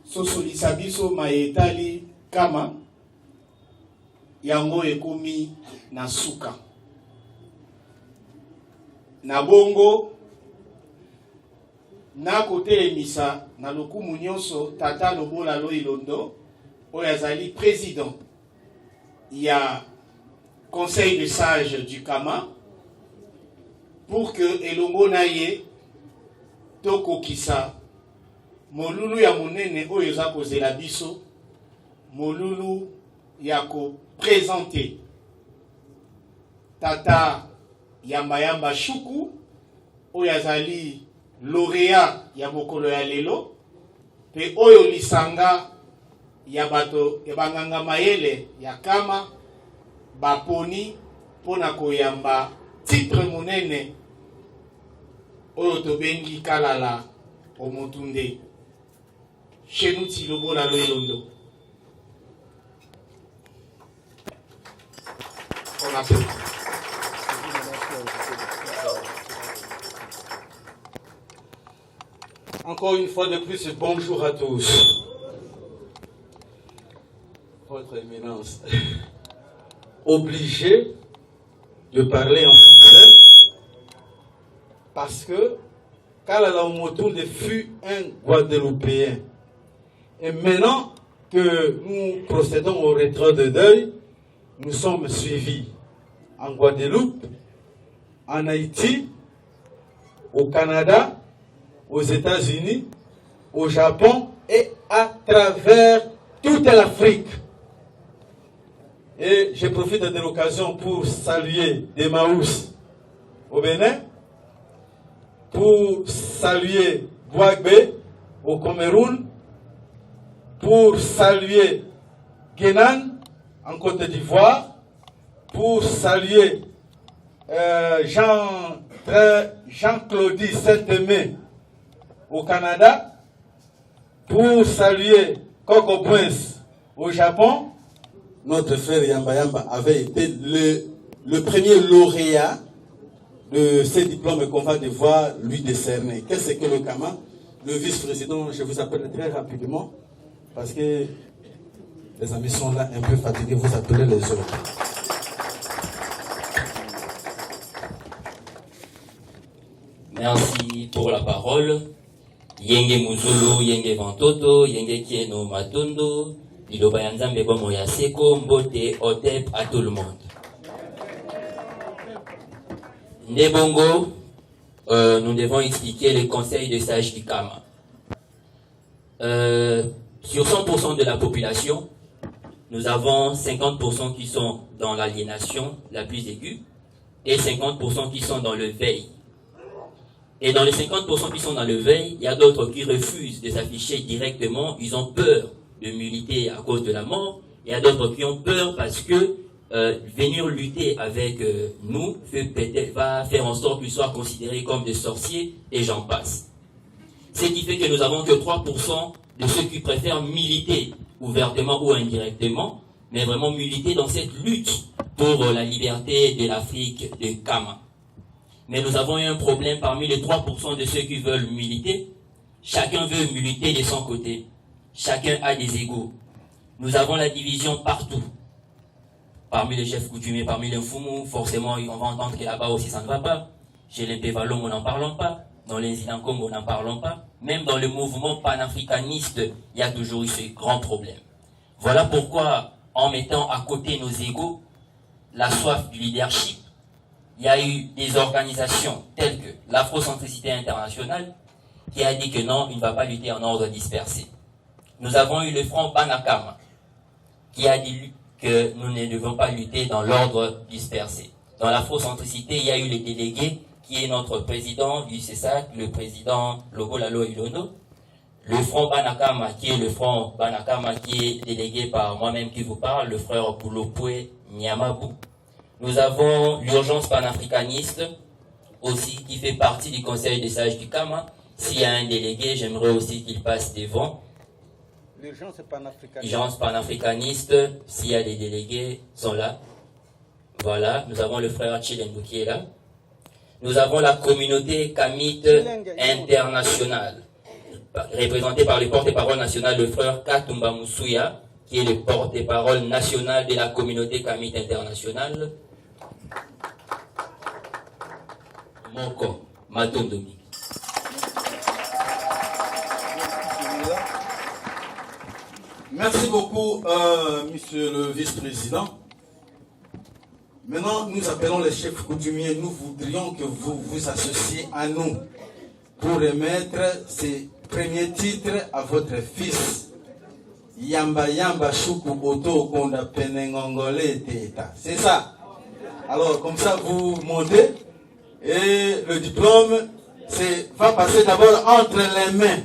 sosolisa biso mayetali kama yango ekomi na suka na bongo na kotelemisa na lokumu nyonso tata Lobola Ilondo oyo azali président ya conseil de sages du Kama pour que elongo na ye tokokisa molulu ya monene oyo eza kozela biso molulu ya koprésente tata Yamba Shuku oyo azali lauréat ya mokolo ya lelo pe oyo lisanga ya bato ya banganga mayele ya Kama baponi pona koyamba titre monene oyo tobengi kalala omotunde chez nous Lobola Ilondo. On appelle. Encore une fois de plus, bonjour à tous. Votre Éminence, obligé de parler en français parce que Kalala Omotunde fut un Guadeloupéen. Et maintenant que nous procédons au retrait de deuil, nous sommes suivis en Guadeloupe, en Haïti, au Canada, aux États-Unis, au Japon et à travers toute l'Afrique. Et je profite de l'occasion pour saluer Demaus au Bénin, pour saluer Bouagbe au Cameroun, pour saluer Guénan en Côte d'Ivoire, pour saluer Jean-Claude Saint-Aimé au Canada, pour saluer Coco Prince au Japon. Notre frère Yamba avait été le premier lauréat de ces diplômes qu'on va devoir lui décerner. Qu'est-ce que le Kama? Le vice-président, je vous appelle très rapidement, parce que les amis sont là un peu fatigués, vous appelez les autres. Merci pour la parole. Yenge Muzulu, Yenge Vantoto, Yenge Kieno Matondo, Liloba Yanzambe Bomo Yaseko, Mbote, Otep, à tout le monde. Nebongo, nous devons expliquer les conseils de sages du Kama. Sur 100% de la population, nous avons 50% qui sont dans l'aliénation la plus aiguë et 50% qui sont dans le veille. Et dans les 50% qui sont dans le veille, il y a d'autres qui refusent de s'afficher directement. Ils ont peur de militer à cause de la mort. Il y a d'autres qui ont peur parce que venir lutter avec nous va faire en sorte qu'ils soient considérés comme des sorciers et j'en passe. Ce qui fait que nous avons que 3% de ceux qui préfèrent militer ouvertement ou indirectement, mais vraiment militer dans cette lutte pour la liberté de l'Afrique de Kama. Mais nous avons eu un problème parmi les 3% de ceux qui veulent militer. Chacun veut militer de son côté. Chacun a des égos. Nous avons la division partout. Parmi les chefs coutumiers, parmi les Fumu, forcément, on va entendre que là-bas aussi ça ne va pas. Chez les Pévalons, on n'en parlons pas. Dans les Inankom, on n'en parlons pas. Même dans le mouvement panafricaniste, il y a toujours eu ce grand problème. Voilà pourquoi, en mettant à côté nos égos, la soif du leadership, il y a eu des organisations telles que l'Afrocentricité internationale qui a dit que non, il ne va pas lutter en ordre dispersé. Nous avons eu le Front Banakama qui a dit que nous ne devons pas lutter dans l'ordre dispersé. Dans l'Afrocentricité, il y a eu les délégués qui est notre président du CESAC, le président Lobola Ilondo, le Front Banakama qui est le Front Banakama qui est délégué par moi-même qui vous parle, le frère Boulopoué Nyamabou. Nous avons l'urgence panafricaniste aussi qui fait partie du conseil des sages du Kama. S'il y a un délégué, j'aimerais aussi qu'il passe devant. L'urgence panafricaniste, s'il y a des délégués, sont là. Voilà, nous avons le frère Chilengo qui est là. Nous avons la communauté Kamite internationale, représentée par le porte-parole national, le frère Katumba Moussouya, qui est le porte-parole national de la communauté Kamite internationale. Moko Matondomi. Merci beaucoup, monsieur le vice-président. Maintenant, nous appelons les chefs coutumiers. Nous voudrions que vous vous associez à nous pour remettre ces premiers titres à votre fils. Yamba Yamba Shuku Oto Konda Penengongole Teta. C'est ça. Alors, comme ça, vous montez et le diplôme va passer d'abord entre les mains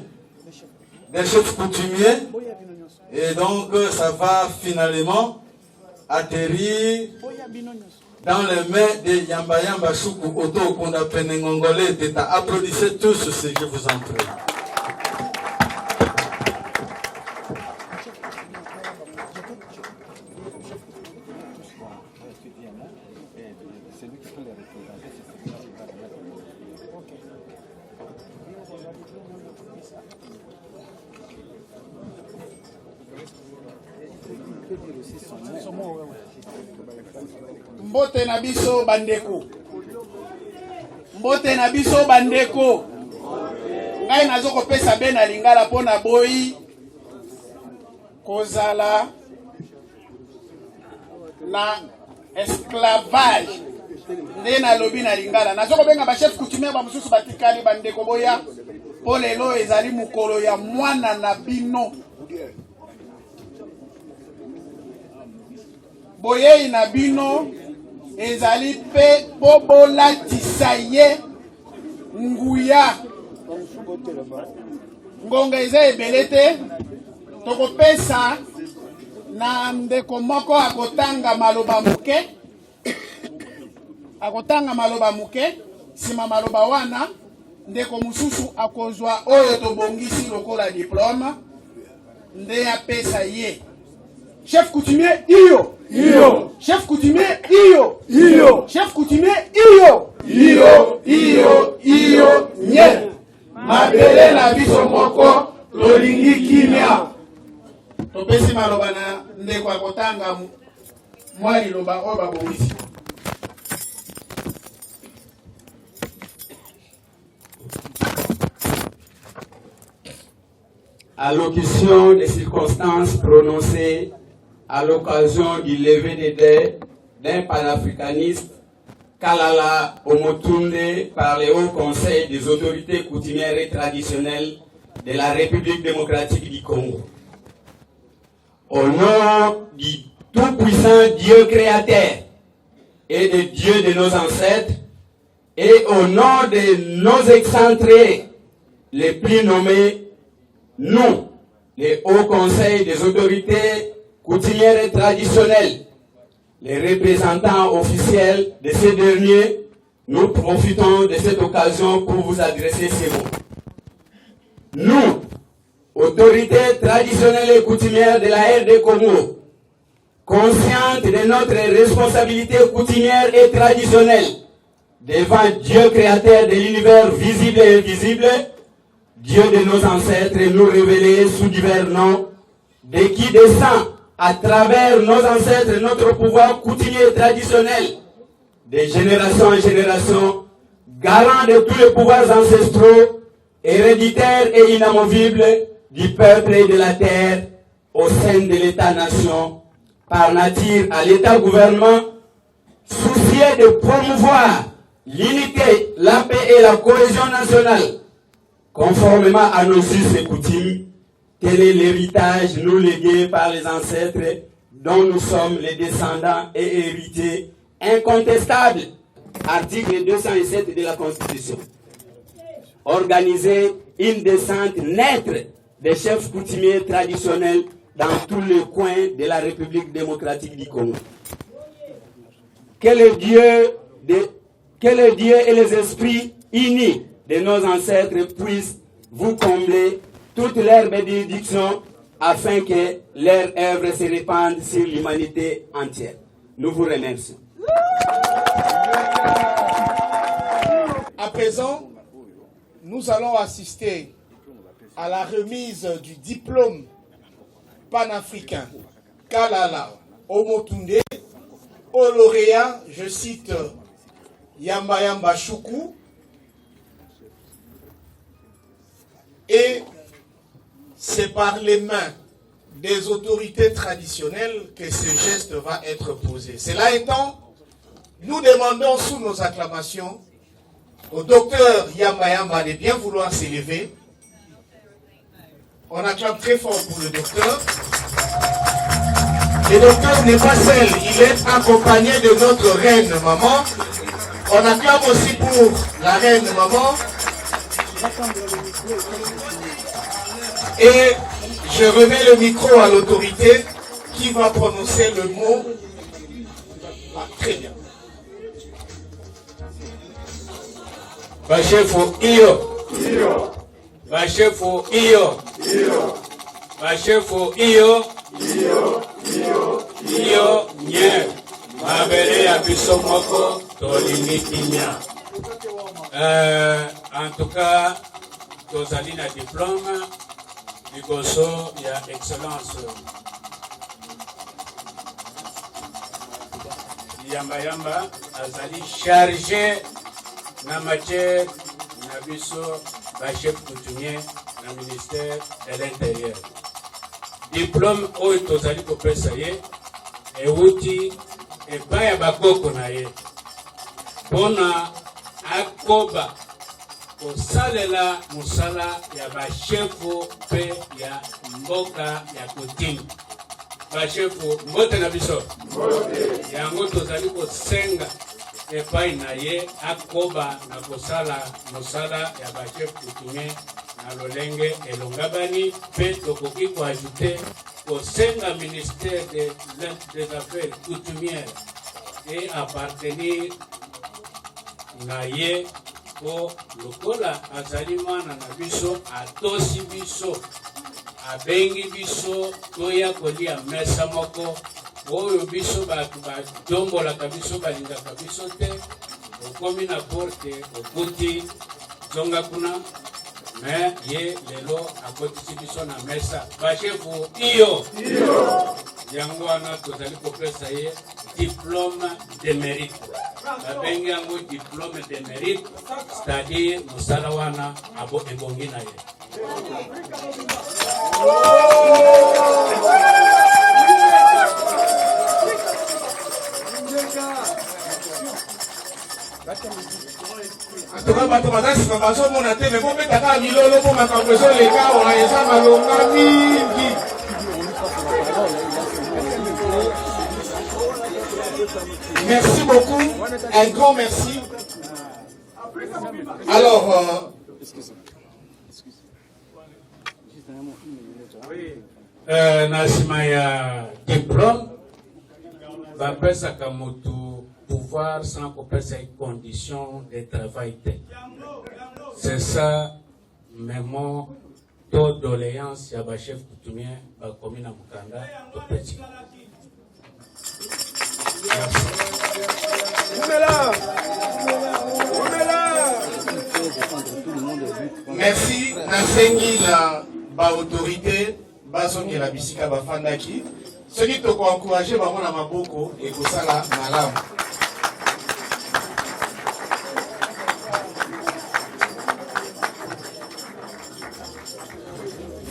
des chefs coutumiers. Et donc, ça va finalement atterrir dans les mains de Yamba Yamba Shuku Oto Konda Penengongole Teta. Applaudissez tous ceux que je vous en prie. Mbote na biso bandeko. Mbote na biso bandeko. Ngai nazoko pesa be na lingala pona boyi kozala na esclavage. Nde na lobi na lingala. Nazoko benga ba chef coutumier ba mususu batikali bandeko boya. Po lelo ezali mukolo ya mwana na bino. Boye na bino ezali pe bobola tisaye nguya ngonga eza ebelete tokopesa na ndeko moko akotanga maloba muke sima maloba wana ndeko mususu akozwa oyo tobongisi lokola diplôme nde apesa ye chef coutumier iyo chef coutumier iyo chef coutumier iyo nye mabele na biso moko lolingi kimia topesi maloba na ndeko akotanga mwa liloba oyo babongisi. Allocution des circonstances prononcées à l'occasion du lever des dés d'un panafricaniste Kalala Omotunde par le Haut Conseil des autorités coutumières et traditionnelles de la République démocratique du Congo. Au nom du tout-puissant Dieu créateur et de Dieu de nos ancêtres, et au nom de nos excentrés les plus nommés, nous, les Hauts Conseils des autorités coutumières et traditionnelles, les représentants officiels de ces derniers, nous profitons de cette occasion pour vous adresser ces mots. Nous, autorités traditionnelles et coutumières de la RD Congo, conscientes de notre responsabilité coutumière et traditionnelle devant Dieu créateur de l'univers visible et invisible, Dieu de nos ancêtres, nous révélé sous divers noms, de qui descend à travers nos ancêtres notre pouvoir coutumier et traditionnel, de génération en génération, garant de tous les pouvoirs ancestraux, héréditaires et inamovibles du peuple et de la terre, au sein de l'État-nation, par nature à l'État-gouvernement, soucieux de promouvoir l'unité, la paix et la cohésion nationale, conformément à nos us et coutumes. Tel est l'héritage nous légué par les ancêtres dont nous sommes les descendants et héritiers incontestables. Article 207 de la Constitution. Organiser une descente nette des chefs coutumiers traditionnels dans tous les coins de la République démocratique du Congo. Que le Dieu et les esprits unis de nos ancêtres puissent vous combler toutes leurs bénédictions afin que leur œuvre se répande sur l'humanité entière. Nous vous remercions. À présent, nous allons assister à la remise du diplôme panafricain Kalala Omotunde au lauréat, je cite Yamba Yamba Choukou, et c'est par les mains des autorités traditionnelles que ce geste va être posé. Cela étant, nous demandons sous nos acclamations au docteur Yamba Yamba de bien vouloir s'élever. On acclame très fort pour le docteur. Le docteur n'est pas seul, il est accompagné de notre reine maman. On acclame aussi pour la reine maman. Et je remets le micro à l'autorité qui va prononcer le mot. Ah, très bien. Bachefo iyo. Bachefo iyo. Bachefo iyo. Iyo nye. Mabele ya biso moko tolingi kinya. En tout cas, tozali na diplôme liboso ya excellence Yamba Yamba azali chargé na matière na biso ba chef coutumier na ministère de l'Intérieur. Diplôme oyo tozali kopesa ye euti epai ya bakoko na ye mpona akoba kosalela mosala ya bashefu mpe ya mboka ya kotinga. Bashefu mbote na biso yango tozali kosenga epai na ye akoba na kosala mosala ya bashefu coutumier na lolenge elongabani mpe tokoki koajute kosenga ministère des affaires coutumières et appartenir na ye po lokola azali mwana na biso atosi biso abengi biso toya kolia mesa moko oyo biso bato badombolaka biso balingaka biso te okomi na porte okuti zonga kuna me ye lelo akotisi biso na mesa bashefu iyo yango wana tozali kopesa ye diplôme de mérite babengi yango diplôme de mérite, c'est-à-dire mosala wana ebongi na ye. Atoka bato bazasi bazomona te me bobetaka bilolo mpo makambo ezoleka wana eza malonga mingi. Merci beaucoup, un grand merci. Alors, na nsima ya diplôme bapesaka motu pouvoir sans kopesa condition de travail te. C'est ça même taux doléance ya bachef coutumier bakomi na mokanda topesi. Merci nasengi la autorité bazongi la bisika bafandaki soki toko encourager bango na maboko et kosala malamu.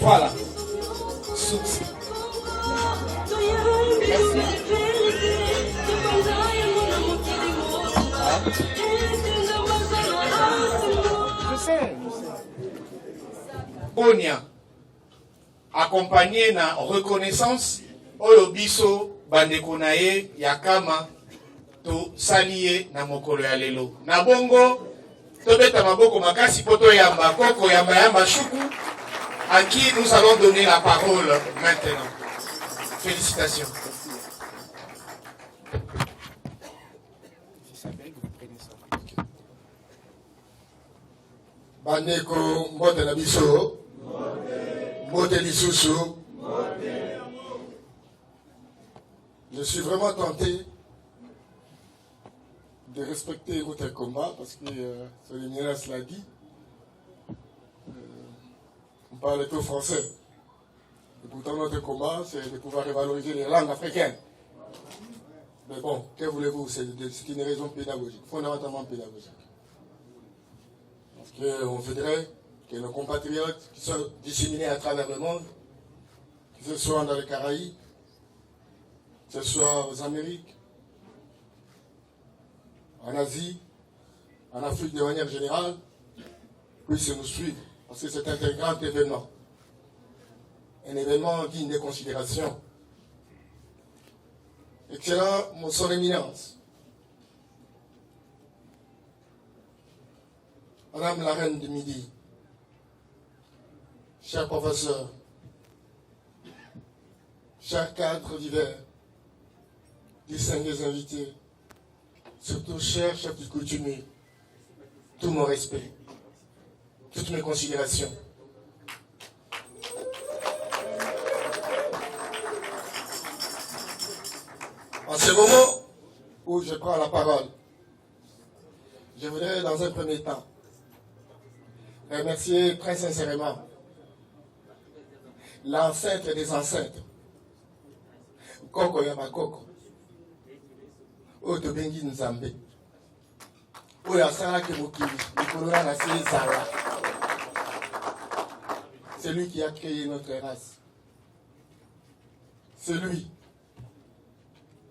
Voilà. Bonia, accompagné na reconnaissance, oyo biso bandeko na ye yakama to saliye na mokolo ya lelo. Na bongo, tobeta maboko makasi poto yamba koko yamba yamba choukou, à qui nous allons donner la parole maintenant. Félicitations. Bandeko mbote na biso, mbote lisusu. Je suis vraiment tenté de respecter votre combat parce que Solimena l'a dit. On parle tout français. Et pourtant, notre combat, c'est de pouvoir revaloriser les langues africaines. Mais bon, que voulez-vous? C'est une raison pédagogique, fondamentalement pédagogique. Parce qu'on voudrait que nos compatriotes qui sont disséminés à travers le monde, que ce soit dans les Caraïbes, que ce soit aux Amériques, en Asie, en Afrique de manière générale, puissent nous suivre. Parce que c'est un grand événement. Un événement digne de considération. Excellent, son éminence. Madame la reine de Midi, chers professeurs, chers cadres divers, distingués invités, surtout chers chefs du coutumier, tout mon respect, toutes mes considérations. En ce moment où je prends la parole, je voudrais dans un premier temps remercier très sincèrement l'ancêtre des ancêtres, Koko Yamakoko, Oto Bengi Nzambe, Oya Sara Kemokili, Nicolas Nassé Zara. C'est lui qui a créé notre race. C'est lui.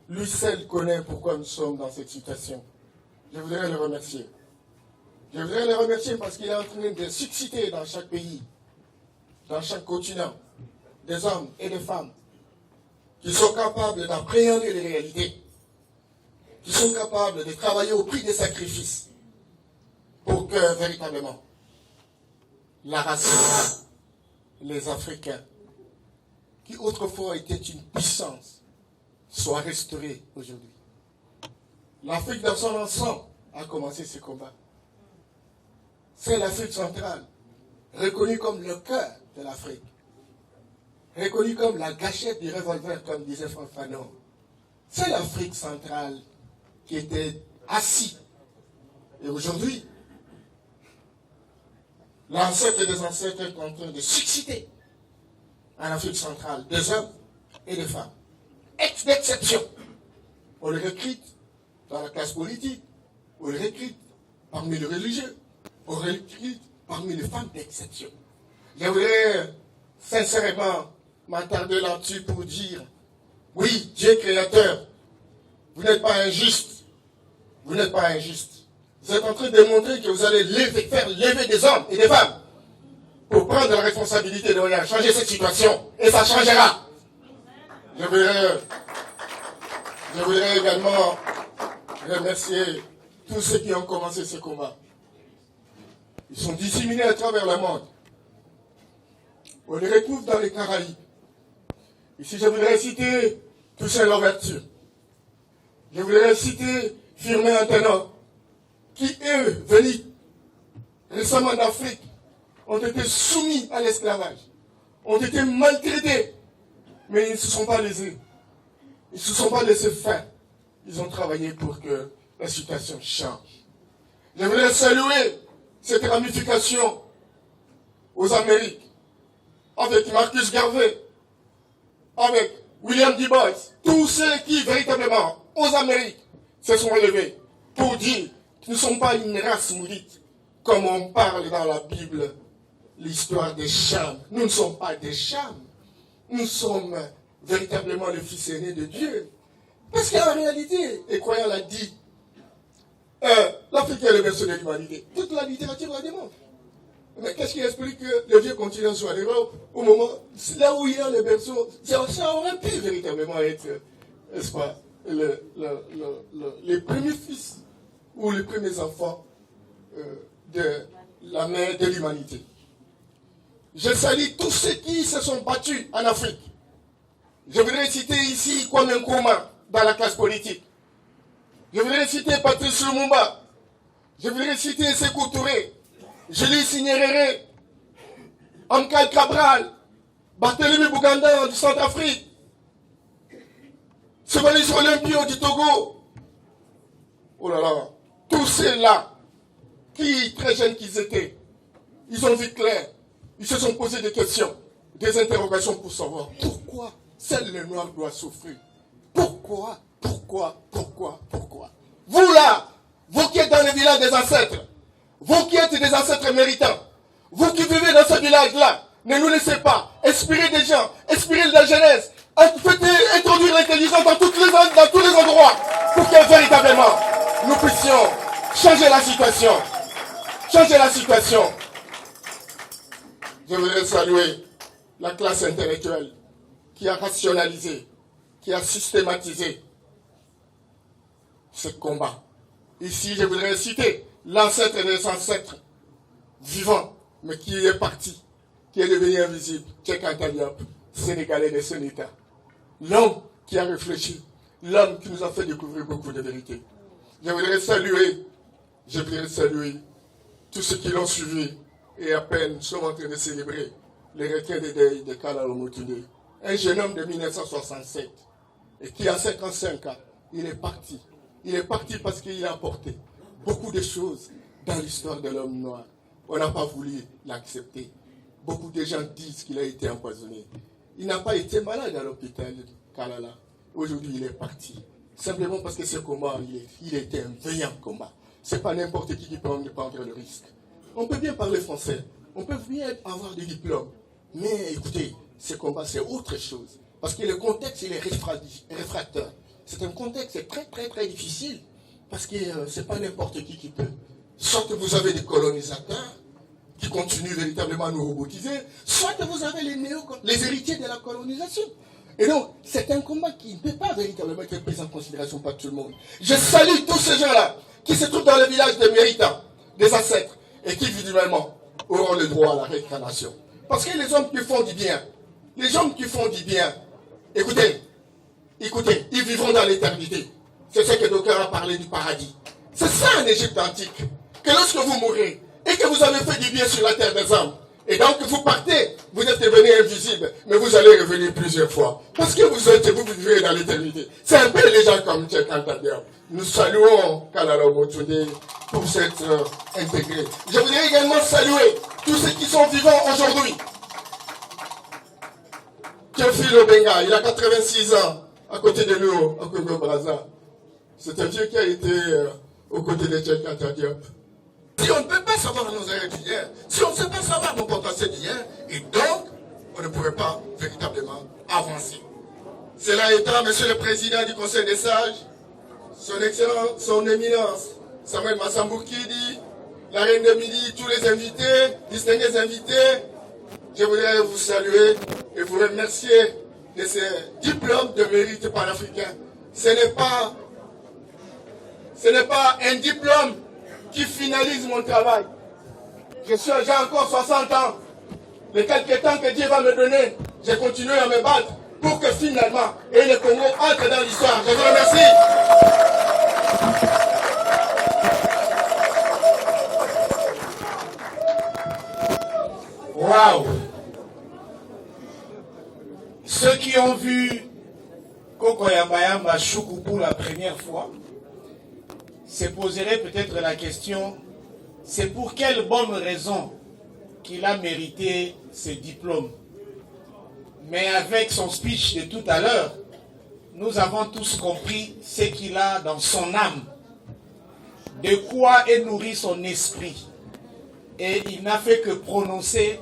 Lui seul connaît pourquoi nous sommes dans cette situation. Je voudrais le remercier. Je voudrais le remercier parce qu'il est en train de susciter dans chaque pays, dans chaque continent, des hommes et des femmes qui sont capables d'appréhender les réalités, qui sont capables de travailler au prix des sacrifices pour que véritablement la race, les Africains, qui autrefois étaient une puissance, soit restaurée aujourd'hui. L'Afrique dans son ensemble a commencé ce combat. C'est l'Afrique centrale, reconnue comme le cœur de l'Afrique, reconnue comme la gâchette du revolver, comme disait Franck Fanon. C'est l'Afrique centrale qui était assise. Et aujourd'hui, l'ancêtre des ancêtres est en train de susciter en Afrique centrale des hommes et des femmes. D'exception. On le recrute dans la classe politique, on le recrute parmi les religieux, on le recrute parmi les femmes d'exception. Je voudrais sincèrement m'attarder là-dessus pour dire, oui, Dieu créateur, vous n'êtes pas injuste. Vous n'êtes pas injuste. Vous êtes en train de montrer que vous allez faire lever des hommes et des femmes pour prendre la responsabilité de changer cette situation. Et ça changera. Je voudrais également remercier tous ceux qui ont commencé ce combat. Ils sont disséminés à travers le monde. On les retrouve dans les Caraïbes. Ici, je voudrais citer Toussaint Louverture. Je voudrais citer Firmin Antenor, qui, eux, venus récemment d'Afrique, ont été soumis à l'esclavage, ont été maltraités, mais ils ne se sont pas laissés. Ils ne se sont pas laissés faire. Ils ont travaillé pour que la situation change. Je voudrais saluer cette ramification aux Amériques, avec Marcus Garvey, avec William Du Bois, tous ceux qui, véritablement, aux Amériques, se sont relevés pour dire que nous ne sommes pas une race maudite, comme on parle dans la Bible, l'histoire des Chams. Nous ne sommes pas des Chams. Nous sommes véritablement le fils aîné de Dieu. Parce qu'en réalité, les croyants l'ont dit, l'Afrique est le berceau de l'humanité. Toute la littérature la démontre. Mais qu'est-ce qui explique que le vieux continent soit l'Europe au moment, là où il y a le berceau, ça aurait pu véritablement être, n'est-ce pas, les premiers fils ou les premiers enfants de la mère de l'humanité. Je salue tous ceux qui se sont battus en Afrique. Je voudrais citer ici Kwame Nkrumah dans la classe politique. Je voudrais citer Patrice Lumumba. Je voudrais citer Sékou Touré, Julius Nyerere, Amilcar Cabral, Barthélemy Buganda du Centrafrique, Sylvanus Olympio du Togo, oh là là, tous ceux-là, qui, très jeunes qu'ils étaient, ils ont vu clair, ils se sont posé des questions, des interrogations pour savoir pourquoi seul le noir doit souffrir. Pourquoi? Vous là, vous qui êtes dans le village des ancêtres, vous qui êtes des ancêtres méritants, vous qui vivez dans ce village-là, ne nous laissez pas inspirer des gens, inspirer de la jeunesse, faites introduire l'intelligence dans tous les endroits pour que véritablement nous puissions changer la situation. Je voudrais saluer la classe intellectuelle qui a rationalisé, qui a systématisé ce combat. Ici, je voudrais citer l'ancêtre des ancêtres vivants, mais qui est parti, qui est devenu invisible, Cheikh Anta Diop, Sénégalais de Sénégal. L'homme qui a réfléchi, l'homme qui nous a fait découvrir beaucoup de vérités. Je voudrais saluer tous ceux qui l'ont suivi et à peine sont en train de célébrer les retraits de deuil de Kalala Motunde. Un jeune homme de 1967 et qui a 55 ans, il est parti. Il est parti parce qu'il a apporté beaucoup de choses dans l'histoire de l'homme noir. On n'a pas voulu l'accepter. Beaucoup de gens disent qu'il a été empoisonné. Il n'a pas été malade à l'hôpital de Kalala. Aujourd'hui, il est parti. Simplement parce que ce combat, il était un vaillant combat. Ce n'est pas n'importe qui peut prendre le risque. On peut bien parler français. On peut bien avoir des diplômes. Mais écoutez, ce combat, c'est autre chose. Parce que le contexte, il est réfractaire. C'est un contexte très difficile. Parce que ce n'est pas n'importe qui peut. Soit que vous avez des colonisateurs qui continuent véritablement à nous robotiser, soit que vous avez les héritiers de la colonisation. Et donc, c'est un combat qui ne peut pas véritablement être pris en considération par tout le monde. Je salue tous ces gens-là qui se trouvent dans le village des méritants, des ancêtres, et qui, visuellement, auront le droit à la réincarnation. Parce que les hommes qui font du bien, écoutez, ils vivront dans l'éternité. C'est ce que Docteur a parlé du paradis. C'est ça en Égypte antique. Que lorsque vous mourrez, et que vous avez fait du bien sur la terre des hommes, et donc vous partez, vous êtes devenu invisible, mais vous allez revenir plusieurs fois. Parce que vous vivez dans l'éternité. C'est un peu les gens comme Cheikh Anta Diop. Nous saluons Kalala Motunde pour s'être intégré. Je voudrais également saluer tous ceux qui sont vivants aujourd'hui. Théophile Obenga, il a 86 ans, à côté de nous, au Congo-Brazza. C'est un vieux qui a été aux côtés de Cheikh Anta Diop. Si on ne peut pas savoir nos erreurs d'hier, si on ne sait pas savoir nos potentiels d'hier, et donc, on ne pourrait pas véritablement avancer. Cela étant, Monsieur le Président du Conseil des Sages, Son Excellence, Son Éminence, Samuel Massamboukidi, la Reine de Midi, tous les invités, distingués invités, je voudrais vous saluer et vous remercier de ces diplômes de mérite panafricain. Ce n'est pas un diplôme qui finalise mon travail. J'ai encore 60 ans. Les quelques temps que Dieu va me donner, je continue à me battre pour que finalement, et le Congo entre dans l'histoire. Je vous remercie. Waouh! Ceux qui ont vu Koko Yamba Choukou pour la première fois se poseraient peut-être la question, c'est pour quelle bonne raison qu'il a mérité ce diplôme. Mais avec son speech de tout à l'heure, nous avons tous compris ce qu'il a dans son âme, de quoi est nourri son esprit. Et il n'a fait que prononcer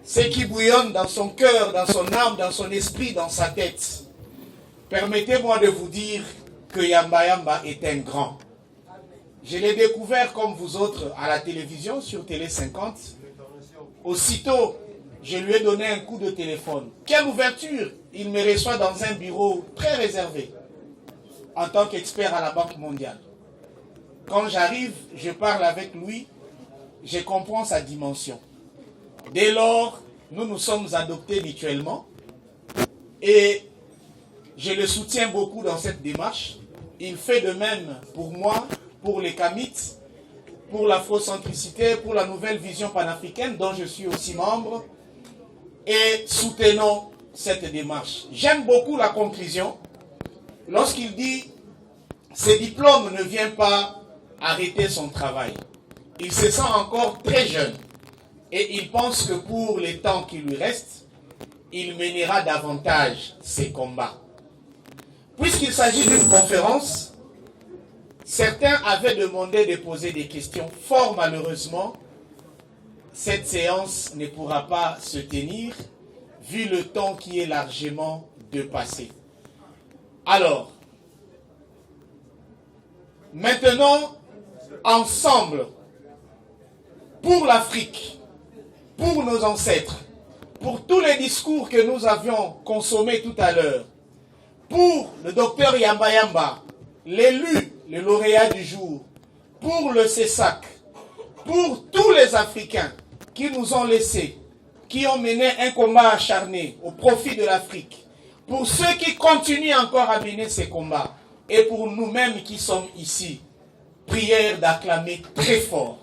ce qui bouillonne dans son cœur, dans son âme, dans son esprit, dans sa tête. Permettez-moi de vous dire que Yamba Yamba est un grand. Je l'ai découvert comme vous autres à la télévision, sur Télé 50. Aussitôt, je lui ai donné un coup de téléphone. Quelle ouverture! Il me reçoit dans un bureau très réservé, en tant qu'expert à la Banque mondiale. Quand j'arrive, je parle avec lui, je comprends sa dimension. Dès lors, nous nous sommes adoptés mutuellement et je le soutiens beaucoup dans cette démarche. Il fait de même pour moi, pour les Kamites, pour l'afrocentricité, pour la nouvelle vision panafricaine dont je suis aussi membre, et soutenons cette démarche. J'aime beaucoup la conclusion lorsqu'il dit ce diplôme ne vient pas arrêter son travail. Il se sent encore très jeune et il pense que pour les temps qui lui restent, il mènera davantage ses combats. Puisqu'il s'agit d'une conférence, certains avaient demandé de poser des questions. Fort malheureusement, cette séance ne pourra pas se tenir vu le temps qui est largement dépassé. Alors, maintenant, ensemble, pour l'Afrique, pour nos ancêtres, pour tous les discours que nous avions consommés tout à l'heure, pour le docteur Yamba Yamba, l'élu, le lauréat du jour, pour le CESAC, pour tous les Africains qui nous ont laissés, qui ont mené un combat acharné au profit de l'Afrique, pour ceux qui continuent encore à mener ces combats, et pour nous-mêmes qui sommes ici, prière d'acclamer très fort.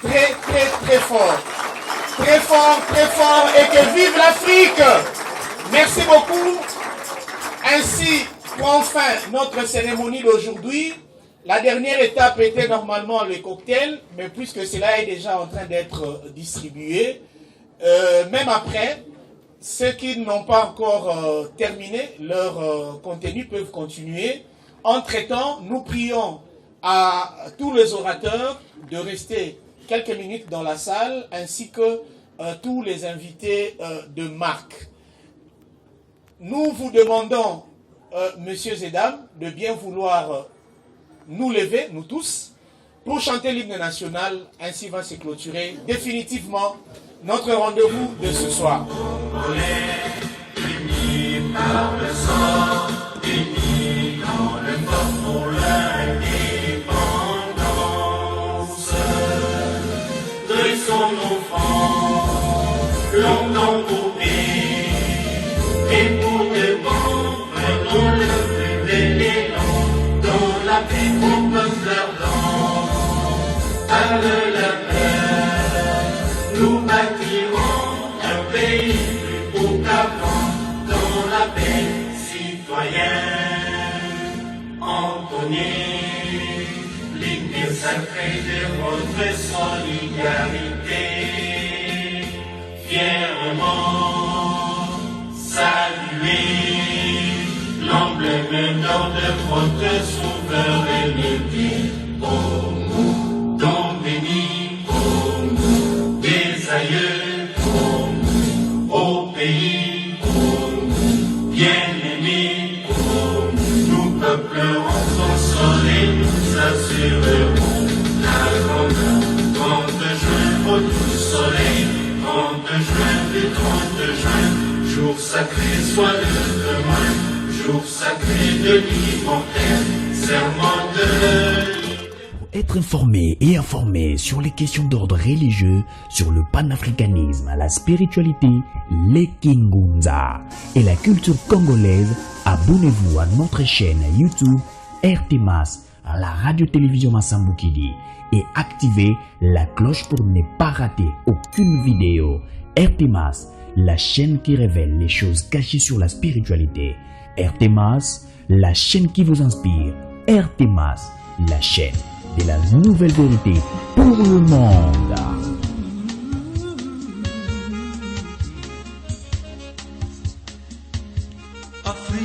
Très, très, très fort. Très fort, et que vive l'Afrique! Merci beaucoup. Ainsi prend fin notre cérémonie d'aujourd'hui. La dernière étape était normalement le cocktail, mais puisque cela est déjà en train d'être distribué, même après, ceux qui n'ont pas encore terminé leur contenu peuvent continuer. Entre-temps, nous prions à tous les orateurs de rester quelques minutes dans la salle, ainsi que tous les invités de marque. Nous vous demandons, messieurs et dames, de bien vouloir nous lever, nous tous, pour chanter l'hymne national. Ainsi va se clôturer définitivement notre rendez-vous de ce soir. Unis par le sang, unis dans le corps pour l'indépendance. Dressons nos fronts, longtemps courbés, et pour de bon, prenons le plus bel élan, dans la paix au peuple ardent. À la paix, nous bâtirons un pays plus beau qu'avant, dans la paix citoyenne. Entonnez l'hymne sacré de votre solidarité, fièrement saluez l'emblème d'or de votre souveraineté. Congo, don béni, Congo, des aïeux, Congo, au pays, Congo, bien-aimé, Congo, nous peuplerons ton soleil, nous assurerons la grande 30 juin, au tout soleil, 30 juin, du 30 juin, jour sacré soit le demain, jour sacré de l'immortel, serment de Être informé et informé sur les questions d'ordre religieux, sur le panafricanisme, la spiritualité, les Kingunza et la culture congolaise, abonnez-vous à notre chaîne YouTube RTMAS, à la radio-télévision Massambukidi et activez la cloche pour ne pas rater aucune vidéo. RTMAS, la chaîne qui révèle les choses cachées sur la spiritualité. RTMAS, la chaîne qui vous inspire. RTMAS, la chaîne de la nouvelle vérité pour le monde.